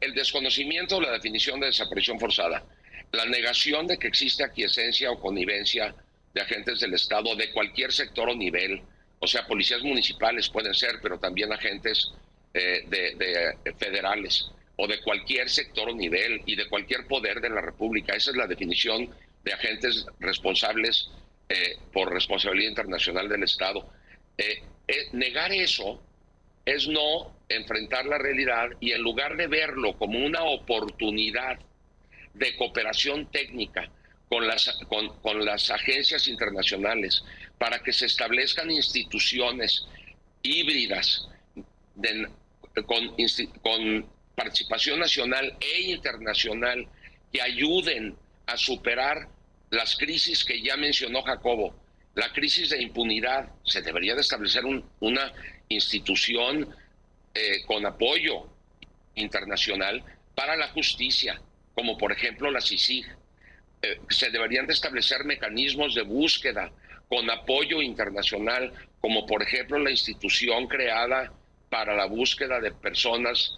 el desconocimiento de la definición de desaparición forzada, la negación de que existe aquiescencia o connivencia de agentes del Estado de cualquier sector o nivel, o sea, policías municipales pueden ser, pero también agentes de federales o de cualquier sector o nivel y de cualquier poder de la República. Esa es la definición de agentes responsables por responsabilidad internacional del Estado. Negar eso es no enfrentar la realidad y en lugar de verlo como una oportunidad de cooperación técnica con las agencias internacionales para que se establezcan instituciones híbridas con participación nacional e internacional que ayuden a superar las crisis que ya mencionó Jacobo. La crisis de impunidad, se debería de establecer una institución con apoyo internacional para la justicia, como por ejemplo la CICIG. Se deberían de establecer mecanismos de búsqueda con apoyo internacional, como por ejemplo la institución creada para la búsqueda de personas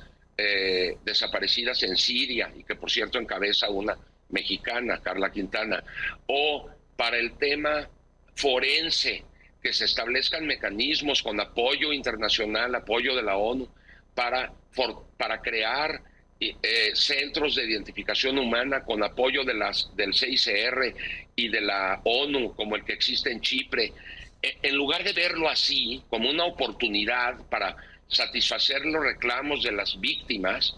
desaparecidas en Siria, y que por cierto encabeza una mexicana, Carla Quintana, o para el tema forense, que se establezcan mecanismos con apoyo internacional, apoyo de la ONU, para crear centros de identificación humana con apoyo del CICR y de la ONU, como el que existe en Chipre. En lugar de verlo así, como una oportunidad para satisfacer los reclamos de las víctimas,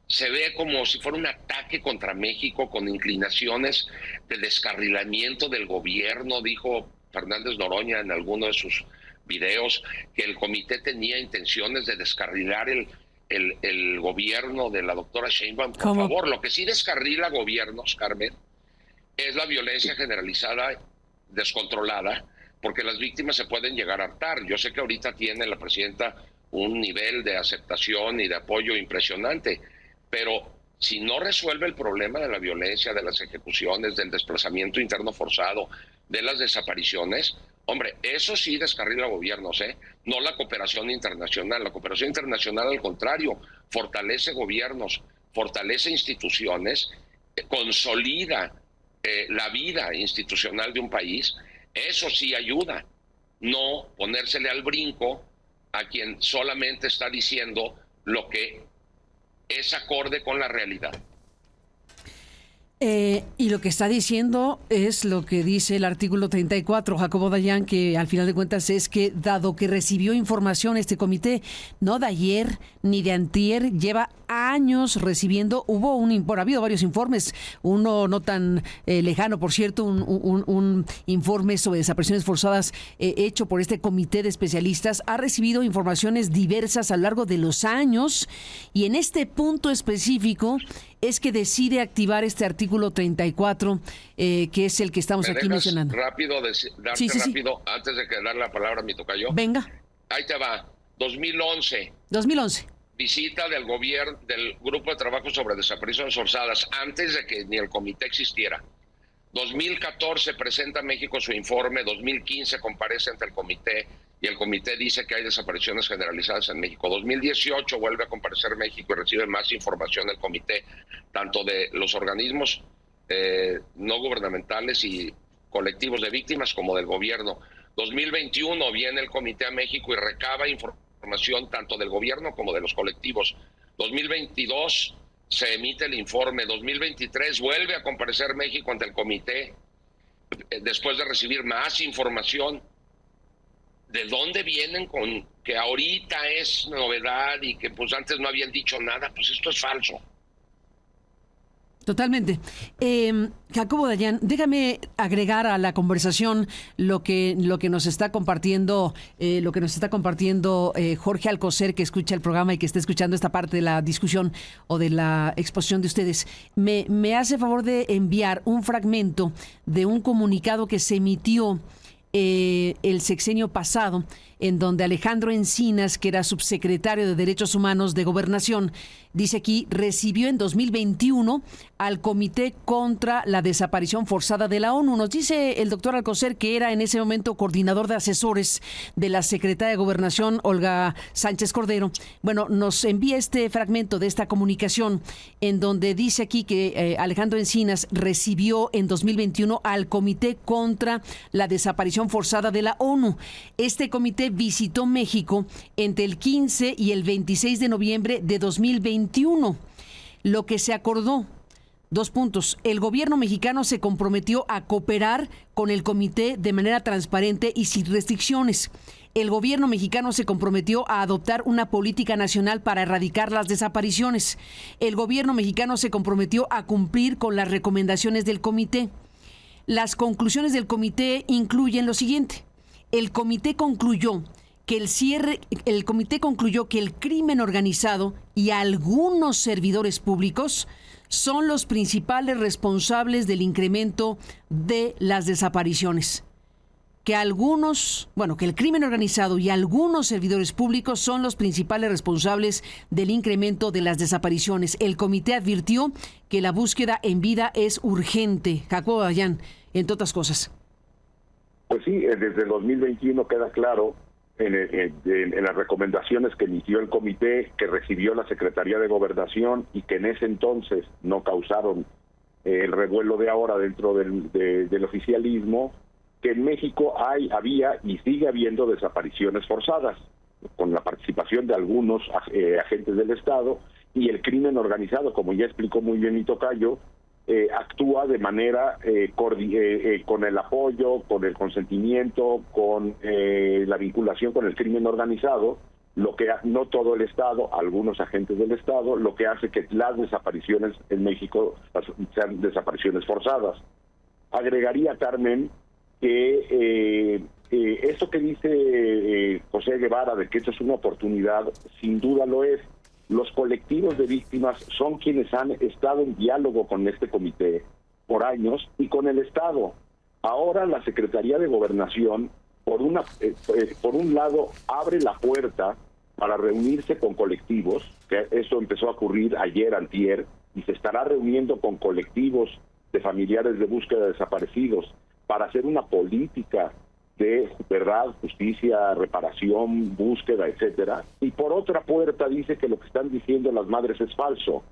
se ve como si fuera un ataque contra México con inclinaciones de descarrilamiento del gobierno. Dijo Fernández Noroña en alguno de sus videos que el comité tenía intenciones de descarrilar el gobierno de la doctora Sheinbaum. Por favor, lo que sí descarrila gobiernos, Carmen, es la violencia generalizada, descontrolada, porque las víctimas se pueden llegar a hartar. Yo sé que ahorita tiene la presidenta un nivel de aceptación y de apoyo impresionante, pero si no resuelve el problema de la violencia, de las ejecuciones, del desplazamiento interno forzado, de las desapariciones, hombre, eso sí descarrila gobiernos, no la cooperación internacional. La cooperación internacional, al contrario, fortalece gobiernos, fortalece instituciones, consolida la vida institucional de un país. Eso sí ayuda, no ponérsele al brinco a quien solamente está diciendo lo que es acorde con la realidad. Y lo que está diciendo es lo que dice el artículo 34, Jacobo Dayan, que al final de cuentas es que, dado que recibió información este comité, no de ayer ni de antier, lleva años recibiendo, ha habido varios informes, uno no tan lejano, por cierto, un informe sobre desapariciones forzadas hecho por este comité de especialistas, ha recibido informaciones diversas a lo largo de los años, y en este punto específico es que decide activar este artículo 34, que es el que estamos aquí mencionando. Rápido, rápido, antes de que dar la palabra a mi tocayo. Venga. Ahí te va. 2011. Visita del gobierno, del Grupo de Trabajo sobre Desapariciones Forzadas, antes de que ni el comité existiera. 2014 presenta México su informe, 2015 comparece ante el comité y el comité dice que hay desapariciones generalizadas en México. 2018 vuelve a comparecer México y recibe más información del comité, tanto de los organismos no gubernamentales y colectivos de víctimas como del gobierno. 2021 viene el comité a México y recaba información tanto del gobierno como de los colectivos. 2022 se emite el informe. 2023 vuelve a comparecer México ante el comité después de recibir más información. ¿De dónde vienen con que ahorita es novedad y que pues antes no habían dicho nada? Pues esto es falso. Totalmente. Jacobo Dayan, déjame agregar a la conversación lo que nos está compartiendo, Jorge Alcocer, que escucha el programa y que está escuchando esta parte de la discusión o de la exposición de ustedes. Me hace favor de enviar un fragmento de un comunicado que se emitió el sexenio pasado, en donde Alejandro Encinas, que era subsecretario de Derechos Humanos de Gobernación, dice aquí, recibió en 2021 al Comité contra la Desaparición Forzada de la ONU. Nos dice el doctor Alcocer, que era en ese momento coordinador de asesores de la secretaria de Gobernación, Olga Sánchez Cordero. Bueno, nos envía este fragmento de esta comunicación, en donde dice aquí que Alejandro Encinas recibió en 2021 al Comité contra la Desaparición Forzada de la ONU. Este comité visitó México entre el 15 y el 26 de noviembre de 2021. Lo que se acordó 2 puntos. El gobierno mexicano se comprometió a cooperar con el comité de manera transparente y sin restricciones. El gobierno mexicano se comprometió a adoptar una política nacional para erradicar las desapariciones. El gobierno mexicano se comprometió a cumplir con las recomendaciones del comité. Las conclusiones del comité incluyen lo siguiente. El comité concluyó que el crimen organizado y algunos servidores públicos son los principales responsables del incremento de las desapariciones. Que el crimen organizado y algunos servidores públicos son los principales responsables del incremento de las desapariciones. El comité advirtió que la búsqueda en vida es urgente. Jacobo Dayan, entre otras cosas. Pues sí, desde el 2021 queda claro en las recomendaciones que emitió el comité, que recibió la Secretaría de Gobernación y que en ese entonces no causaron el revuelo de ahora dentro del oficialismo, que en México había y sigue habiendo desapariciones forzadas, con la participación de algunos agentes del Estado, y el crimen organizado, como ya explicó muy bien mi tocayo, actúa de manera con el apoyo, con el consentimiento, con la vinculación con el crimen organizado, lo que no todo el Estado, algunos agentes del Estado, lo que hace que las desapariciones en México sean desapariciones forzadas. Agregaría, Carmen, que esto que dice José Guevara de que esto es una oportunidad, sin duda lo es. Los colectivos de víctimas son quienes han estado en diálogo con este comité por años y con el Estado. Ahora la Secretaría de Gobernación, por un lado, abre la puerta para reunirse con colectivos, que eso empezó a ocurrir ayer, antier, y se estará reuniendo con colectivos de familiares de búsqueda de desaparecidos para hacer una política de verdad, justicia, reparación, búsqueda, etcétera. Y por otra puerta dice que lo que están diciendo las madres es falso.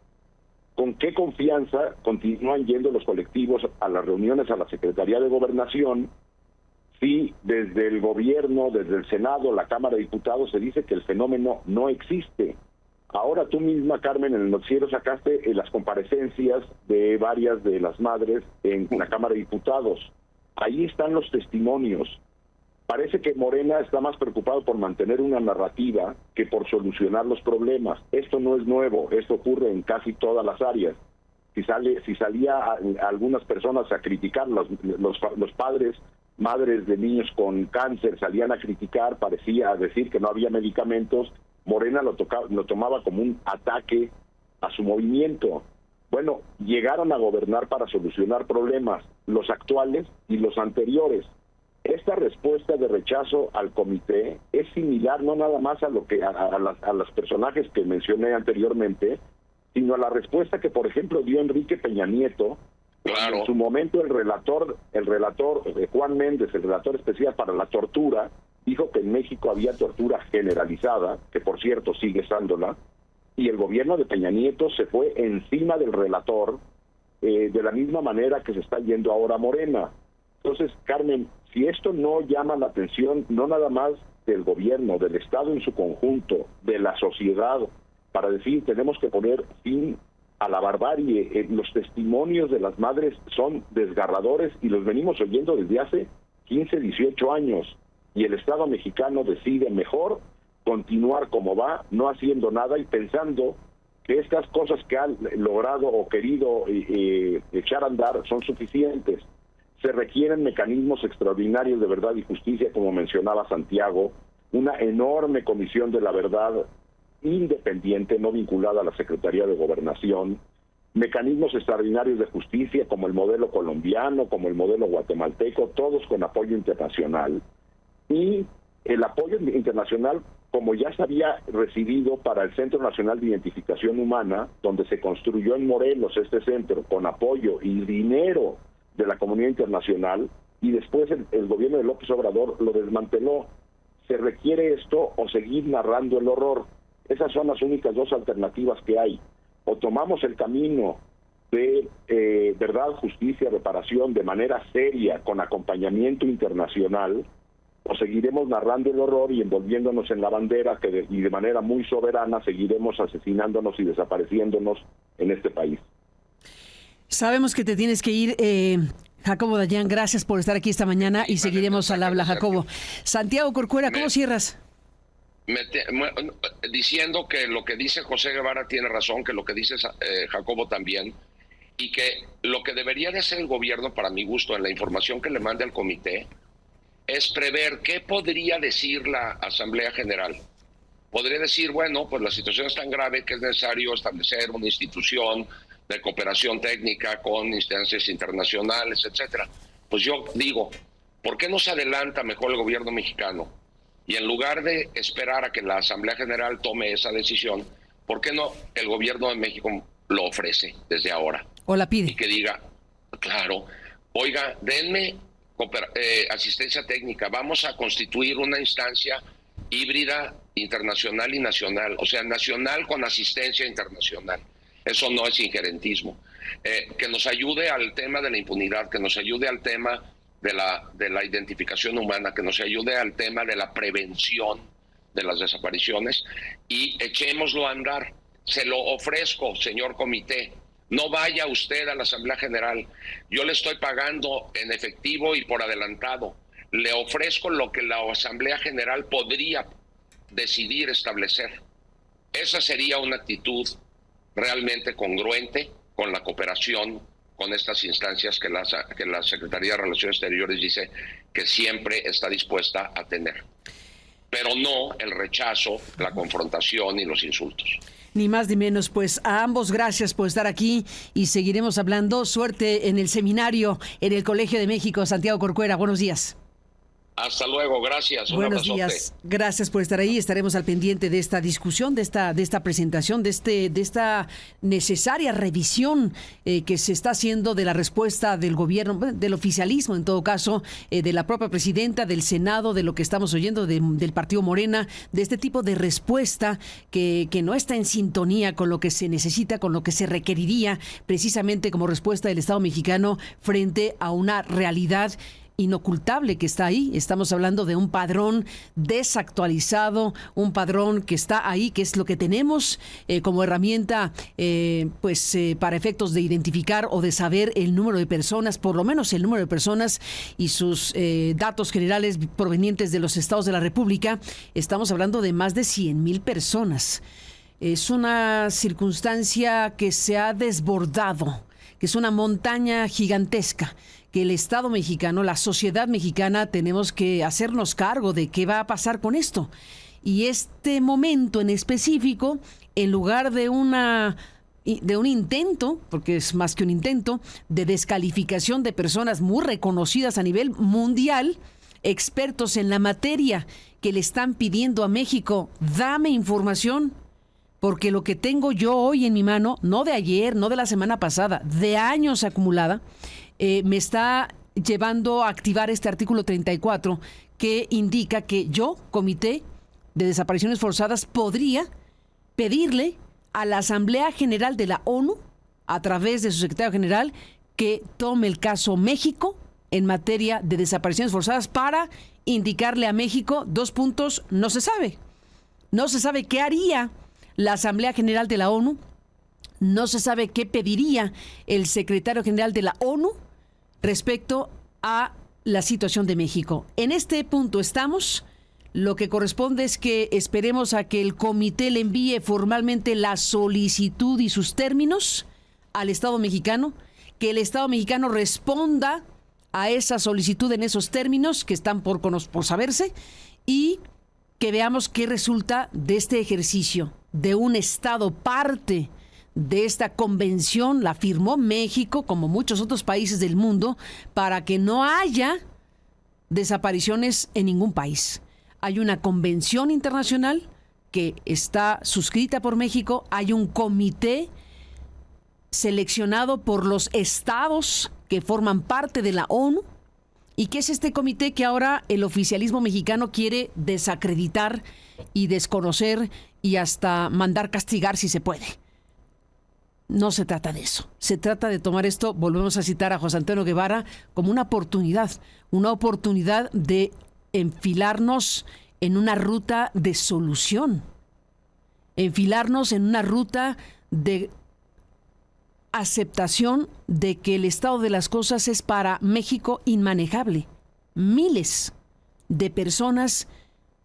¿Con qué confianza continúan yendo los colectivos a las reuniones a la Secretaría de Gobernación si desde el gobierno, desde el Senado, la Cámara de Diputados se dice que el fenómeno no existe? Ahora tú misma, Carmen, en el noticiero sacaste las comparecencias de varias de las madres en la Cámara de Diputados. Ahí están los testimonios. Parece que Morena está más preocupado por mantener una narrativa que por solucionar los problemas. Esto no es nuevo, esto ocurre en casi todas las áreas. Si salía a algunas personas a criticar, los padres, madres de niños con cáncer salían a criticar, parecía decir que no había medicamentos, Morena lo tomaba como un ataque a su movimiento. Bueno, llegaron a gobernar para solucionar problemas, los actuales y los anteriores. Esta respuesta de rechazo al comité es similar no nada más a los personajes que mencioné anteriormente, sino a la respuesta que, por ejemplo, dio Enrique Peña Nieto. Claro. En su momento el relator Juan Méndez, el relator especial para la tortura, dijo que en México había tortura generalizada, que por cierto sigue estándola, y el gobierno de Peña Nieto se fue encima del relator de la misma manera que se está yendo ahora Morena. Entonces, Carmen, si esto no llama la atención, no nada más del gobierno, del Estado en su conjunto, de la sociedad, para decir tenemos que poner fin a la barbarie, los testimonios de las madres son desgarradores y los venimos oyendo desde hace 15, 18 años, y el Estado mexicano decide mejor continuar como va, no haciendo nada y pensando que estas cosas que han logrado o querido echar a andar son suficientes. Se requieren mecanismos extraordinarios de verdad y justicia, como mencionaba Santiago, una enorme comisión de la verdad independiente, no vinculada a la Secretaría de Gobernación, mecanismos extraordinarios de justicia como el modelo colombiano, como el modelo guatemalteco, todos con apoyo internacional. Y el apoyo internacional, como ya se había recibido para el Centro Nacional de Identificación Humana, donde se construyó en Morelos este centro con apoyo y dinero de la comunidad internacional, y después el gobierno de López Obrador lo desmanteló. ¿Se requiere esto o seguir narrando el horror? Esas son las únicas dos alternativas que hay. O tomamos el camino de verdad, justicia, reparación de manera seria, con acompañamiento internacional, o seguiremos narrando el horror y envolviéndonos en la bandera y de manera muy soberana seguiremos asesinándonos y desapareciéndonos en este país. Sabemos que te tienes que ir, Jacobo Dayan, gracias por estar aquí esta mañana y seguiremos al habla, Jacobo. Santiago Corcuera, ¿cómo cierras? Diciendo que lo que dice José Guevara tiene razón, que lo que dice Jacobo también, y que lo que debería de hacer el gobierno, para mi gusto, en la información que le mande al comité, es prever qué podría decir la Asamblea General. Podría decir, bueno, pues la situación es tan grave que es necesario establecer una institución de cooperación técnica con instancias internacionales, etcétera. Pues yo digo, ¿por qué no se adelanta mejor el gobierno mexicano? Y en lugar de esperar a que la Asamblea General tome esa decisión, ¿por qué no el gobierno de México lo ofrece desde ahora? O la pide. Y que diga, claro, oiga, denme asistencia técnica, vamos a constituir una instancia híbrida internacional y nacional, o sea, nacional con asistencia internacional. Eso no es injerentismo. Que nos ayude al tema de la impunidad, que nos ayude al tema de la identificación humana, que nos ayude al tema de la prevención de las desapariciones y echémoslo a andar. Se lo ofrezco, señor comité. No vaya usted a la Asamblea General. Yo le estoy pagando en efectivo y por adelantado. Le ofrezco lo que la Asamblea General podría decidir establecer. Esa sería una actitud realmente congruente con la cooperación con estas instancias que la Secretaría de Relaciones Exteriores dice que siempre está dispuesta a tener. Pero no el rechazo, la confrontación y los insultos. Ni más ni menos, pues a ambos gracias por estar aquí y seguiremos hablando. Suerte en el seminario en el Colegio de México. Santiago Corcuera, buenos días. Hasta luego, gracias. Buenos días, gracias por estar ahí. Estaremos al pendiente de esta discusión, de esta presentación, de esta necesaria revisión que se está haciendo de la respuesta del gobierno, del oficialismo en todo caso, de la propia presidenta, del Senado, de lo que estamos oyendo del Partido Morena, de este tipo de respuesta que no está en sintonía con lo que se necesita, con lo que se requeriría precisamente como respuesta del Estado mexicano frente a una realidad inocultable que está ahí. Estamos hablando de un padrón desactualizado, un padrón que está ahí, que es lo que tenemos como herramienta para efectos de identificar o de saber el número de personas, por lo menos el número de personas y sus datos generales provenientes de los estados de la República. Estamos hablando de más de 100,000 personas. Es una circunstancia que se ha desbordado, que es una montaña gigantesca, que el Estado mexicano, la sociedad mexicana, tenemos que hacernos cargo de qué va a pasar con esto. Y este momento en específico, en lugar de un intento, porque es más que un intento, de descalificación de personas muy reconocidas a nivel mundial, expertos en la materia, que le están pidiendo a México, dame información, porque lo que tengo yo hoy en mi mano, no de ayer, no de la semana pasada, de años acumulada, me está llevando a activar este artículo 34 que indica que yo, Comité de Desapariciones Forzadas, podría pedirle a la Asamblea General de la ONU, a través de su secretario general, que tome el caso México en materia de desapariciones forzadas para indicarle a México 2 puntos, no se sabe. No se sabe qué haría la Asamblea General de la ONU, no se sabe qué pediría el secretario general de la ONU respecto a la situación de México. En este punto estamos. Lo que corresponde es que esperemos a que el comité le envíe formalmente la solicitud y sus términos al Estado mexicano, que el Estado mexicano responda a esa solicitud en esos términos que están por saberse y que veamos qué resulta de este ejercicio de un Estado parte de esta convención. La firmó México, como muchos otros países del mundo, para que no haya desapariciones en ningún país. Hay una convención internacional que está suscrita por México, hay un comité seleccionado por los estados que forman parte de la ONU, y que es este comité que ahora el oficialismo mexicano quiere desacreditar y desconocer y hasta mandar castigar si se puede. No se trata de eso. Se trata de tomar esto, volvemos a citar a José Antonio Guevara, como una oportunidad de enfilarnos en una ruta de solución, enfilarnos en una ruta de aceptación de que el estado de las cosas es para México inmanejable. Miles de personas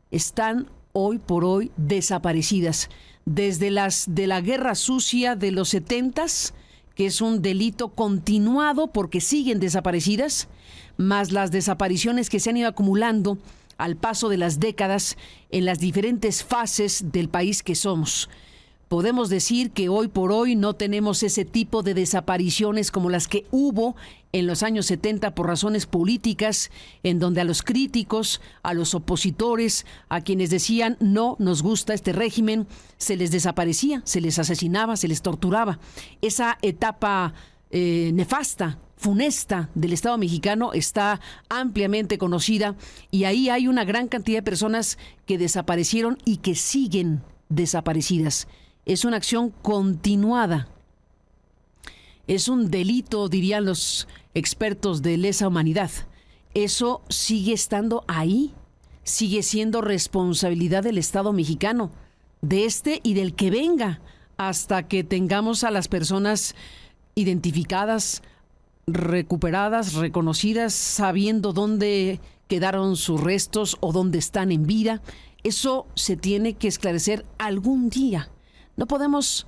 están hoy por hoy desaparecidas. Desde las de la guerra sucia de los 70s, que es un delito continuado porque siguen desaparecidas, más las desapariciones que se han ido acumulando al paso de las décadas en las diferentes fases del país que somos. Podemos decir que hoy por hoy no tenemos ese tipo de desapariciones como las que hubo en los años 70 por razones políticas, en donde a los críticos, a los opositores, a quienes decían no nos gusta este régimen, se les desaparecía, se les asesinaba, se les torturaba. Esa etapa nefasta, funesta del Estado mexicano está ampliamente conocida y ahí hay una gran cantidad de personas que desaparecieron y que siguen desaparecidas. Es una acción continuada. Es un delito, dirían los expertos de lesa humanidad. Eso sigue estando ahí. Sigue siendo responsabilidad del Estado mexicano, de este y del que venga, hasta que tengamos a las personas identificadas, recuperadas, reconocidas, sabiendo dónde quedaron sus restos o dónde están en vida. Eso se tiene que esclarecer algún día. No podemos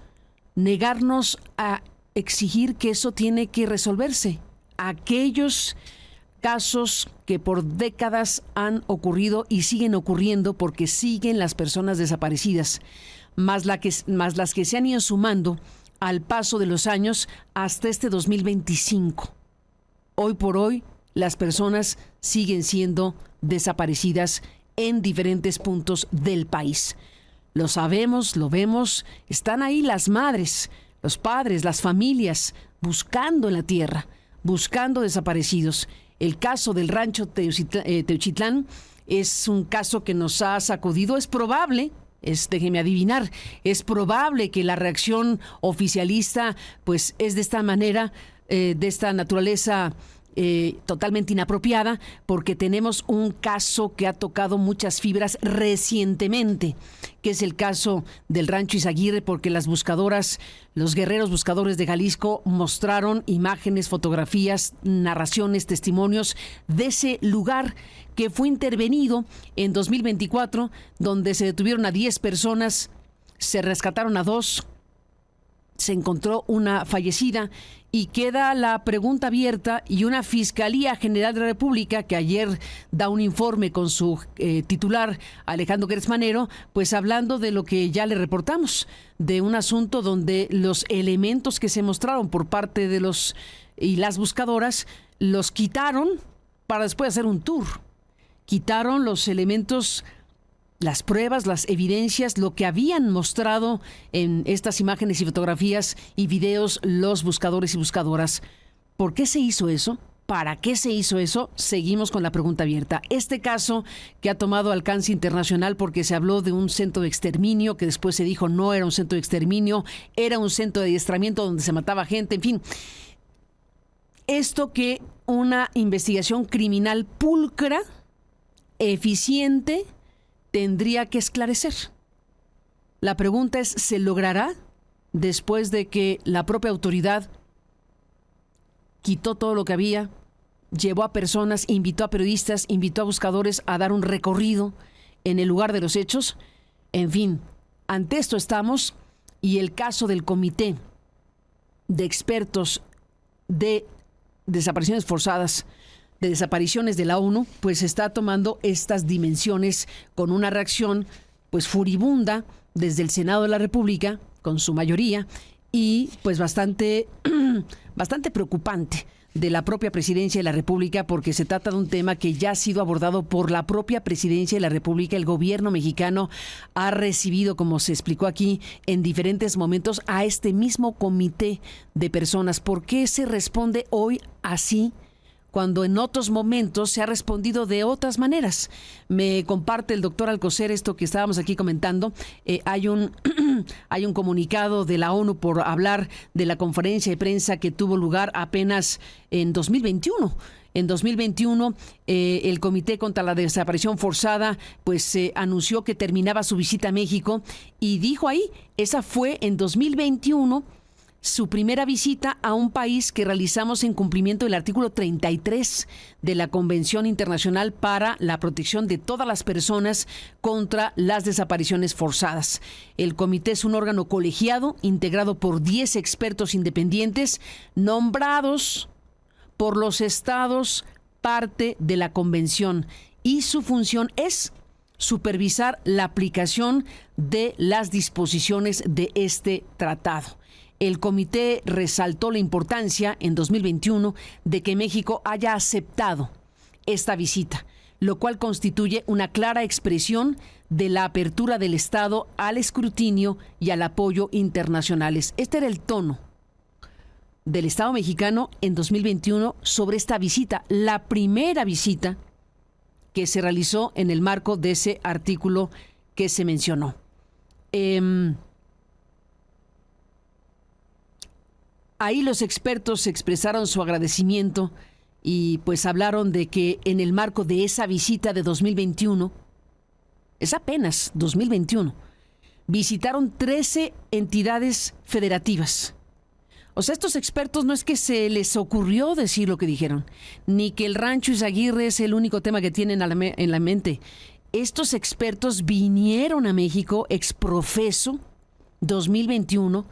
negarnos a exigir que eso tiene que resolverse. Aquellos casos que por décadas han ocurrido y siguen ocurriendo porque siguen las personas desaparecidas, más las que se han ido sumando al paso de los años hasta este 2025. Hoy por hoy, las personas siguen siendo desaparecidas en diferentes puntos del país. Lo sabemos, lo vemos, están ahí las madres, los padres, las familias, buscando en la tierra, buscando desaparecidos. El caso del rancho Teuchitlán es un caso que nos ha sacudido. Es probable, déjeme adivinar, es probable que la reacción oficialista pues es de esta manera, de esta naturaleza totalmente inapropiada, porque tenemos un caso que ha tocado muchas fibras recientemente, que es el caso del rancho Izaguirre, porque las buscadoras, los guerreros buscadores de Jalisco mostraron imágenes, fotografías, narraciones, testimonios de ese lugar que fue intervenido en 2024, donde se detuvieron a 10 personas, se rescataron a 2, se encontró una fallecida y queda la pregunta abierta, y una Fiscalía General de la República que ayer da un informe con su titular Alejandro Gertz Manero, pues hablando de lo que ya le reportamos, de un asunto donde los elementos que se mostraron por parte de los y las buscadoras los quitaron para después hacer un tour. Quitaron los elementos, las pruebas, las evidencias, lo que habían mostrado en estas imágenes y fotografías y videos los buscadores y buscadoras. ¿Por qué se hizo eso? ¿Para qué se hizo eso? Seguimos con la pregunta abierta. Este caso que ha tomado alcance internacional porque se habló de un centro de exterminio, que después se dijo no era un centro de exterminio, era un centro de adiestramiento donde se mataba gente, en fin. Esto que una investigación criminal pulcra, eficiente, tendría que esclarecer. La pregunta es, ¿se logrará después de que la propia autoridad quitó todo lo que había, llevó a personas, invitó a periodistas, invitó a buscadores a dar un recorrido en el lugar de los hechos? En fin, ante esto estamos, y el caso del Comité de Expertos de Desapariciones Forzadas, de desapariciones de la ONU, pues está tomando estas dimensiones con una reacción pues furibunda desde el Senado de la República, con su mayoría, y pues bastante preocupante de la propia Presidencia de la República, porque se trata de un tema que ya ha sido abordado por la propia Presidencia de la República. El gobierno mexicano ha recibido, como se explicó aquí, en diferentes momentos a este mismo comité de personas. ¿Por qué se responde hoy así, cuando en otros momentos se ha respondido de otras maneras? Me comparte el doctor Alcocer esto que estábamos aquí comentando. Hay un comunicado de la ONU por hablar de la conferencia de prensa que tuvo lugar apenas en 2021. En 2021, el Comité contra la Desaparición Forzada pues anunció que terminaba su visita a México y dijo ahí, esa fue en 2021, su primera visita a un país que realizamos en cumplimiento del artículo 33 de la Convención Internacional para la Protección de todas las personas contra las desapariciones forzadas. El comité es un órgano colegiado integrado por 10 expertos independientes nombrados por los estados parte de la convención, y su función es supervisar la aplicación de las disposiciones de este tratado. El comité resaltó la importancia en 2021 de que México haya aceptado esta visita, lo cual constituye una clara expresión de la apertura del Estado al escrutinio y al apoyo internacionales. Este era el tono del Estado mexicano en 2021 sobre esta visita, la primera visita que se realizó en el marco de ese artículo que se mencionó. Ahí los expertos expresaron su agradecimiento y pues hablaron de que en el marco de esa visita de 2021, es apenas 2021, visitaron 13 entidades federativas. O sea, estos expertos no es que se les ocurrió decir lo que dijeron, ni que el Rancho Izaguirre es el único tema que tienen en la mente. Estos expertos vinieron a México ex profeso 2021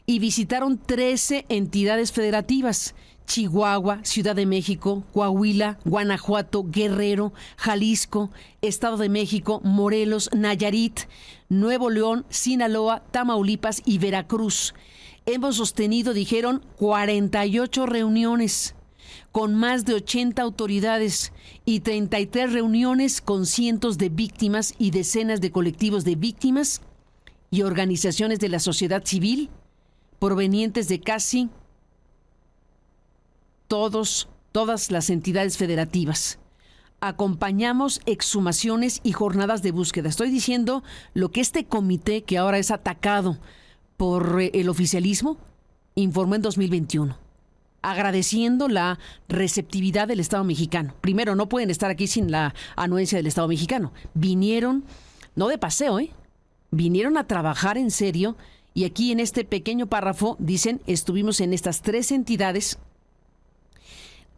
y visitaron 13 entidades federativas: Chihuahua, Ciudad de México, Coahuila, Guanajuato, Guerrero, Jalisco, Estado de México, Morelos, Nayarit, Nuevo León, Sinaloa, Tamaulipas y Veracruz. Hemos sostenido, dijeron, 48 reuniones con más de 80 autoridades y 33 reuniones con cientos de víctimas y decenas de colectivos de víctimas y organizaciones de la sociedad civil provenientes de casi todas las entidades federativas. Acompañamos exhumaciones y jornadas de búsqueda. Estoy diciendo lo que este comité, que ahora es atacado por el oficialismo, informó en 2021, agradeciendo la receptividad del Estado mexicano. Primero, no pueden estar aquí sin la anuencia del Estado mexicano. Vinieron, no de paseo, vinieron a trabajar en serio. Y aquí en este pequeño párrafo dicen: estuvimos en estas 3 entidades,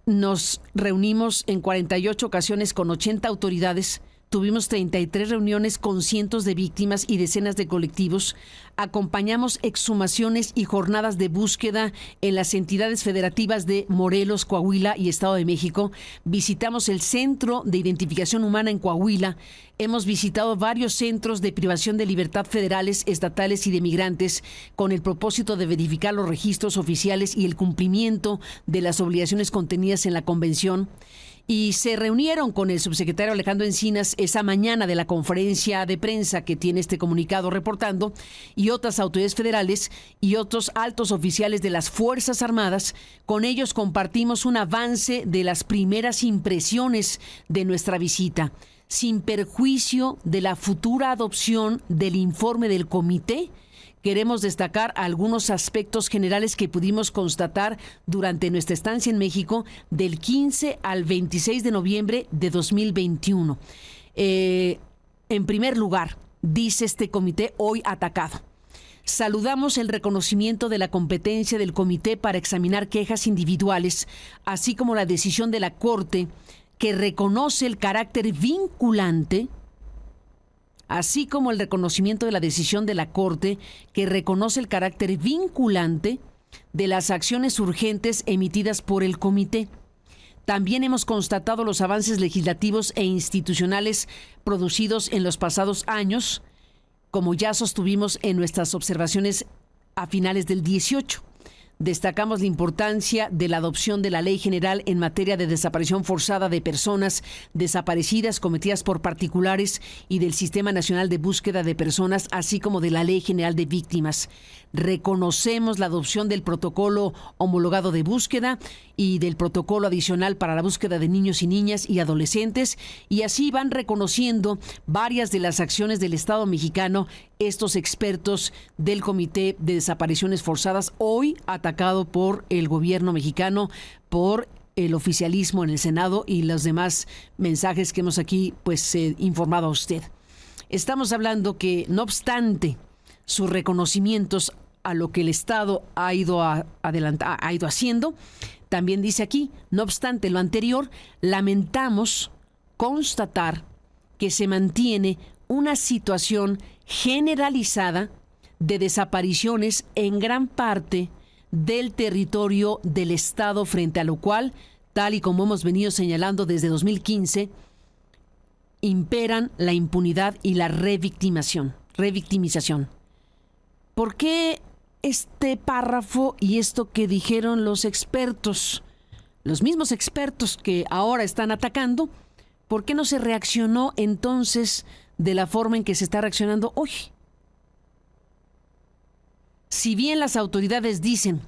nos reunimos en 48 ocasiones con 80 autoridades, tuvimos 33 reuniones con cientos de víctimas y decenas de colectivos, acompañamos exhumaciones y jornadas de búsqueda en las entidades federativas de Morelos, Coahuila y Estado de México, visitamos el Centro de Identificación Humana en Coahuila, hemos visitado varios centros de privación de libertad federales, estatales y de migrantes con el propósito de verificar los registros oficiales y el cumplimiento de las obligaciones contenidas en la convención. Y se reunieron con el subsecretario Alejandro Encinas esa mañana de la conferencia de prensa que tiene este comunicado reportando, y otras autoridades federales y otros altos oficiales de las Fuerzas Armadas. Con ellos compartimos un avance de las primeras impresiones de nuestra visita, sin perjuicio de la futura adopción del informe del comité. Queremos destacar algunos aspectos generales que pudimos constatar durante nuestra estancia en México del 15 al 26 de noviembre de 2021. En primer lugar, dice este comité hoy atacado: saludamos el reconocimiento de la competencia del comité para examinar quejas individuales, así como la decisión de la Corte que reconoce el carácter vinculante, así como el reconocimiento de la decisión de la Corte que reconoce el carácter vinculante de las acciones urgentes emitidas por el comité. También hemos constatado los avances legislativos e institucionales producidos en los pasados años, como ya sostuvimos en nuestras observaciones a finales del 18. Destacamos la importancia de la adopción de la Ley General en materia de desaparición forzada de personas desaparecidas cometidas por particulares y del Sistema Nacional de Búsqueda de Personas, así como de la Ley General de Víctimas. Reconocemos la adopción del protocolo homologado de búsqueda y del protocolo adicional para la búsqueda de niños y niñas y adolescentes, y así van reconociendo varias de las acciones del Estado mexicano estos expertos del Comité de Desapariciones Forzadas, hoy atacado por el gobierno mexicano, por el oficialismo en el Senado y los demás mensajes que hemos aquí informado a usted. Estamos hablando que, no obstante sus reconocimientos a lo que el Estado ha ido haciendo. También dice aquí, no obstante lo anterior, lamentamos constatar que se mantiene una situación generalizada de desapariciones en gran parte del territorio del Estado, frente a lo cual, tal y como hemos venido señalando desde 2015, imperan la impunidad y la revictimización. ¿Por qué este párrafo y esto que dijeron los expertos, los mismos expertos que ahora están atacando? ¿Por qué no se reaccionó entonces de la forma en que se está reaccionando hoy? Si bien las autoridades dicen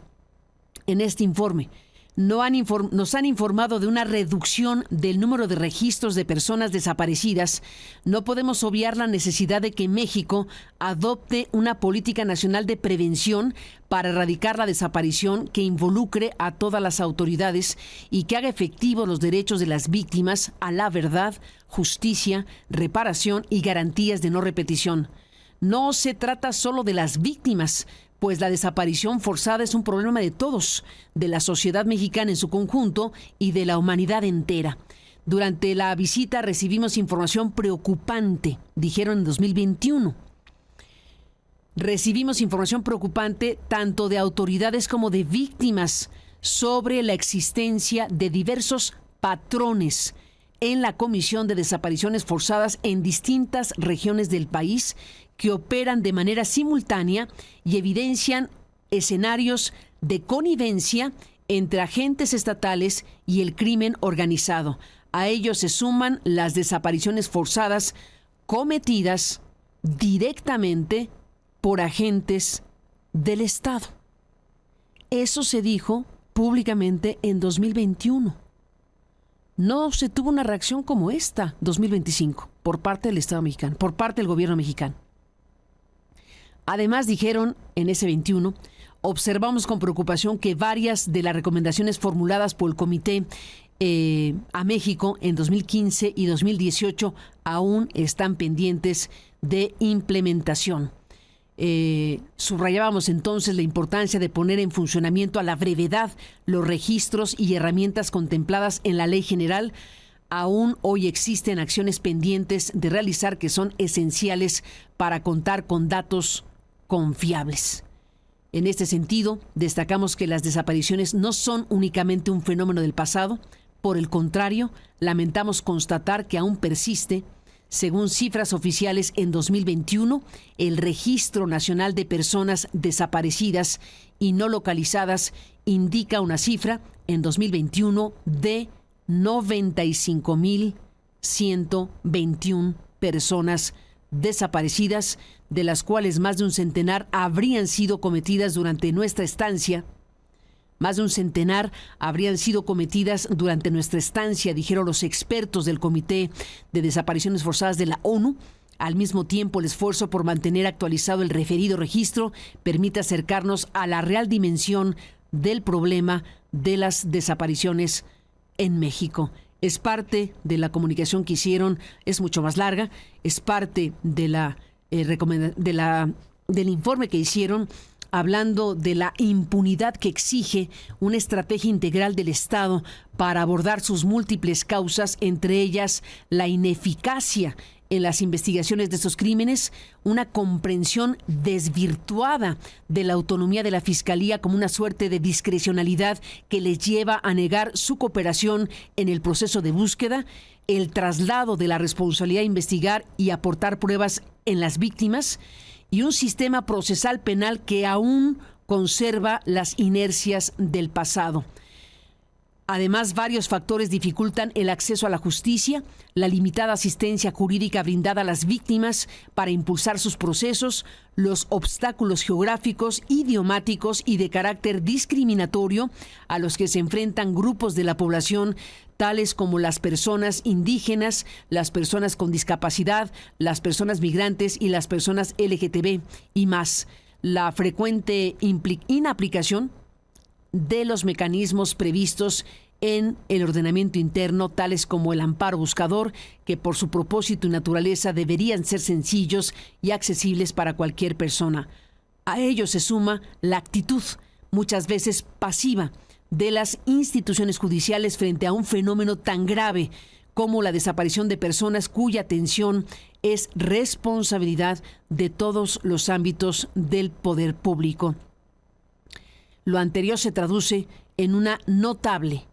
en este informe, nos han informado de una reducción del número de registros de personas desaparecidas, no podemos obviar la necesidad de que México adopte una política nacional de prevención para erradicar la desaparición que involucre a todas las autoridades y que haga efectivos los derechos de las víctimas a la verdad, justicia, reparación y garantías de no repetición. No se trata solo de las víctimas, pues la desaparición forzada es un problema de todos, de la sociedad mexicana en su conjunto y de la humanidad entera. Durante la visita recibimos información preocupante, dijeron en 2021. Recibimos información preocupante tanto de autoridades como de víctimas sobre la existencia de diversos patrones en la Comisión de Desapariciones Forzadas en distintas regiones del país que operan de manera simultánea y evidencian escenarios de connivencia entre agentes estatales y el crimen organizado. A ellos se suman las desapariciones forzadas cometidas directamente por agentes del Estado. Eso se dijo públicamente en 2021. No se tuvo una reacción como esta, 2025, por parte del Estado mexicano, por parte del gobierno mexicano. Además, dijeron en ese 21, observamos con preocupación que varias de las recomendaciones formuladas por el Comité a México en 2015 y 2018 aún están pendientes de implementación. Subrayábamos entonces la importancia de poner en funcionamiento a la brevedad los registros y herramientas contempladas en la Ley General. Aún hoy existen acciones pendientes de realizar que son esenciales para contar con datos confiables. En este sentido, destacamos que las desapariciones no son únicamente un fenómeno del pasado. Por el contrario, lamentamos constatar que aún persiste. Según cifras oficiales, en 2021, el Registro Nacional de Personas Desaparecidas y No Localizadas indica una cifra en 2021 de 95,121 personas desaparecidas, de las cuales más de un centenar habrían sido cometidas durante nuestra estancia. Más de un centenar habrían sido cometidas durante nuestra estancia, dijeron los expertos del Comité de Desapariciones Forzadas de la ONU. Al mismo tiempo, el esfuerzo por mantener actualizado el referido registro permite acercarnos a la real dimensión del problema de las desapariciones en México. Es parte de la comunicación que hicieron, es mucho más larga, es parte de del informe que hicieron, hablando de la impunidad que exige una estrategia integral del Estado para abordar sus múltiples causas, entre ellas la ineficacia en las investigaciones de estos crímenes, una comprensión desvirtuada de la autonomía de la Fiscalía como una suerte de discrecionalidad que les lleva a negar su cooperación en el proceso de búsqueda, el traslado de la responsabilidad de investigar y aportar pruebas en las víctimas, y un sistema procesal penal que aún conserva las inercias del pasado. Además, varios factores dificultan el acceso a la justicia, la limitada asistencia jurídica brindada a las víctimas para impulsar sus procesos, los obstáculos geográficos, idiomáticos y de carácter discriminatorio a los que se enfrentan grupos de la población, tales como las personas indígenas, las personas con discapacidad, las personas migrantes y las personas LGTB y más. La frecuente inaplicación de los mecanismos previstos en el ordenamiento interno, tales como el amparo buscador, que por su propósito y naturaleza deberían ser sencillos y accesibles para cualquier persona. A ello se suma la actitud, muchas veces pasiva, de las instituciones judiciales frente a un fenómeno tan grave como la desaparición de personas cuya atención es responsabilidad de todos los ámbitos del poder público. Lo anterior se traduce en una notable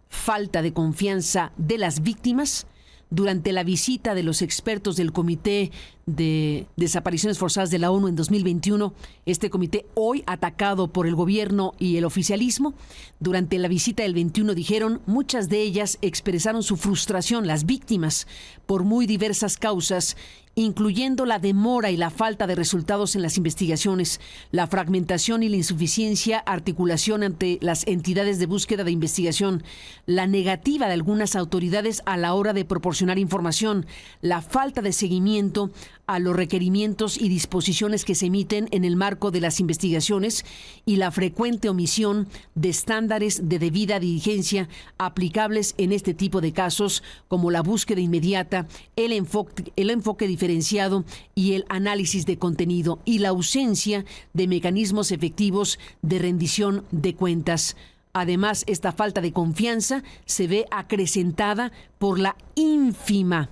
falta de confianza de las víctimas. Durante la visita de los expertos del Comité de Desapariciones Forzadas de la ONU en 2021, este comité hoy atacado por el gobierno y el oficialismo, durante la visita del 21 dijeron, muchas de ellas expresaron su frustración, las víctimas, por muy diversas causas, incluyendo la demora y la falta de resultados en las investigaciones, la fragmentación y la insuficiencia articulación ante las entidades de búsqueda de investigación, la negativa de algunas autoridades a la hora de proporcionar información, la falta de seguimiento a los requerimientos y disposiciones que se emiten en el marco de las investigaciones y la frecuente omisión de estándares de debida diligencia aplicables en este tipo de casos, como la búsqueda inmediata, el enfoque diferenciado y el análisis de contenido, y la ausencia de mecanismos efectivos de rendición de cuentas. Además, esta falta de confianza se ve acrecentada por la ínfima,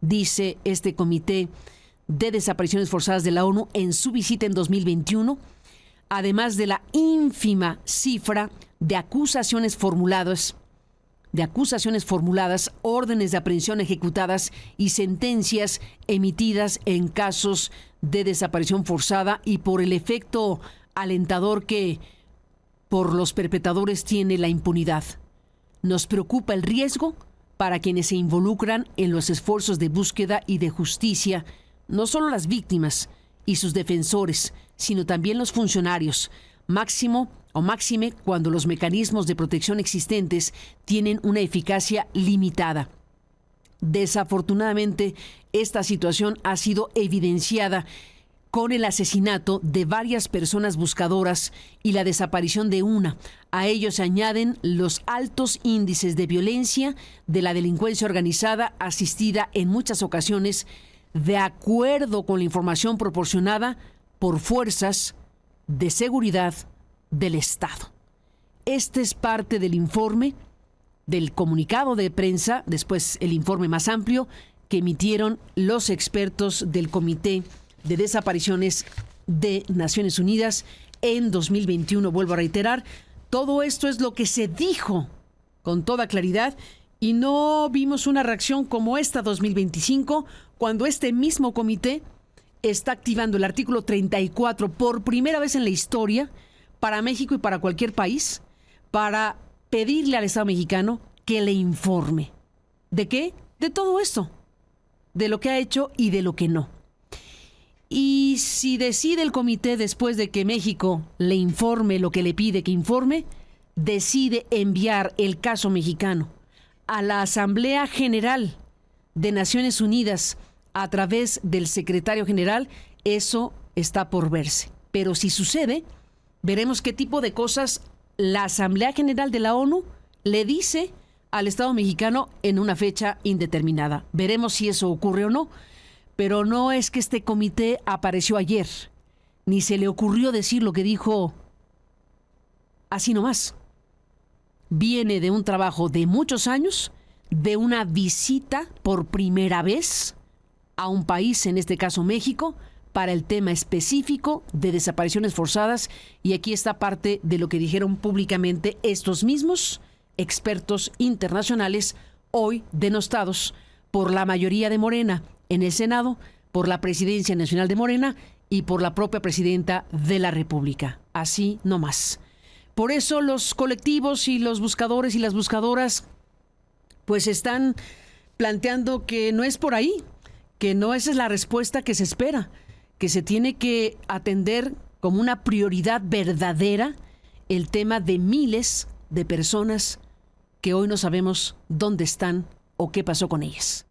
dice este Comité de Desapariciones Forzadas de la ONU en su visita en 2021, además de la ínfima cifra de acusaciones formuladas, órdenes de aprehensión ejecutadas y sentencias emitidas en casos de desaparición forzada, y por el efecto alentador que por los perpetradores tiene la impunidad. Nos preocupa el riesgo para quienes se involucran en los esfuerzos de búsqueda y de justicia, no solo las víctimas y sus defensores, sino también los funcionarios, máxime cuando los mecanismos de protección existentes tienen una eficacia limitada. Desafortunadamente, esta situación ha sido evidenciada con el asesinato de varias personas buscadoras y la desaparición de una. A ello se añaden los altos índices de violencia de la delincuencia organizada, asistida en muchas ocasiones de acuerdo con la información proporcionada por fuerzas de seguridad del Estado. Este es parte del informe, del comunicado de prensa, después el informe más amplio que emitieron los expertos del Comité de Desapariciones de Naciones Unidas en 2021. Vuelvo a reiterar, todo esto es lo que se dijo con toda claridad y no vimos una reacción como esta 2025, cuando este mismo comité está activando el artículo 34 por primera vez en la historia para México y para cualquier país, para pedirle al Estado mexicano que le informe. ¿De qué? De todo esto, de lo que ha hecho y de lo que no. Y si decide el comité, después de que México le informe lo que le pide que informe, decide enviar el caso mexicano a la Asamblea General de Naciones Unidas a través del secretario general, eso está por verse. Pero si sucede, veremos qué tipo de cosas la Asamblea General de la ONU le dice al Estado mexicano en una fecha indeterminada. Veremos si eso ocurre o no. Pero no es que este comité apareció ayer, ni se le ocurrió decir lo que dijo así nomás. Viene de un trabajo de muchos años, de una visita por primera vez a un país, en este caso México, para el tema específico de desapariciones forzadas, y aquí está parte de lo que dijeron públicamente estos mismos expertos internacionales, hoy denostados por la mayoría de Morena en el Senado, por la Presidencia Nacional de Morena y por la propia Presidenta de la República. Así nomás. Por eso los colectivos y los buscadores y las buscadoras pues están planteando que no es por ahí, que no esa es la respuesta que se espera, que se tiene que atender como una prioridad verdadera el tema de miles de personas que hoy no sabemos dónde están o qué pasó con ellas.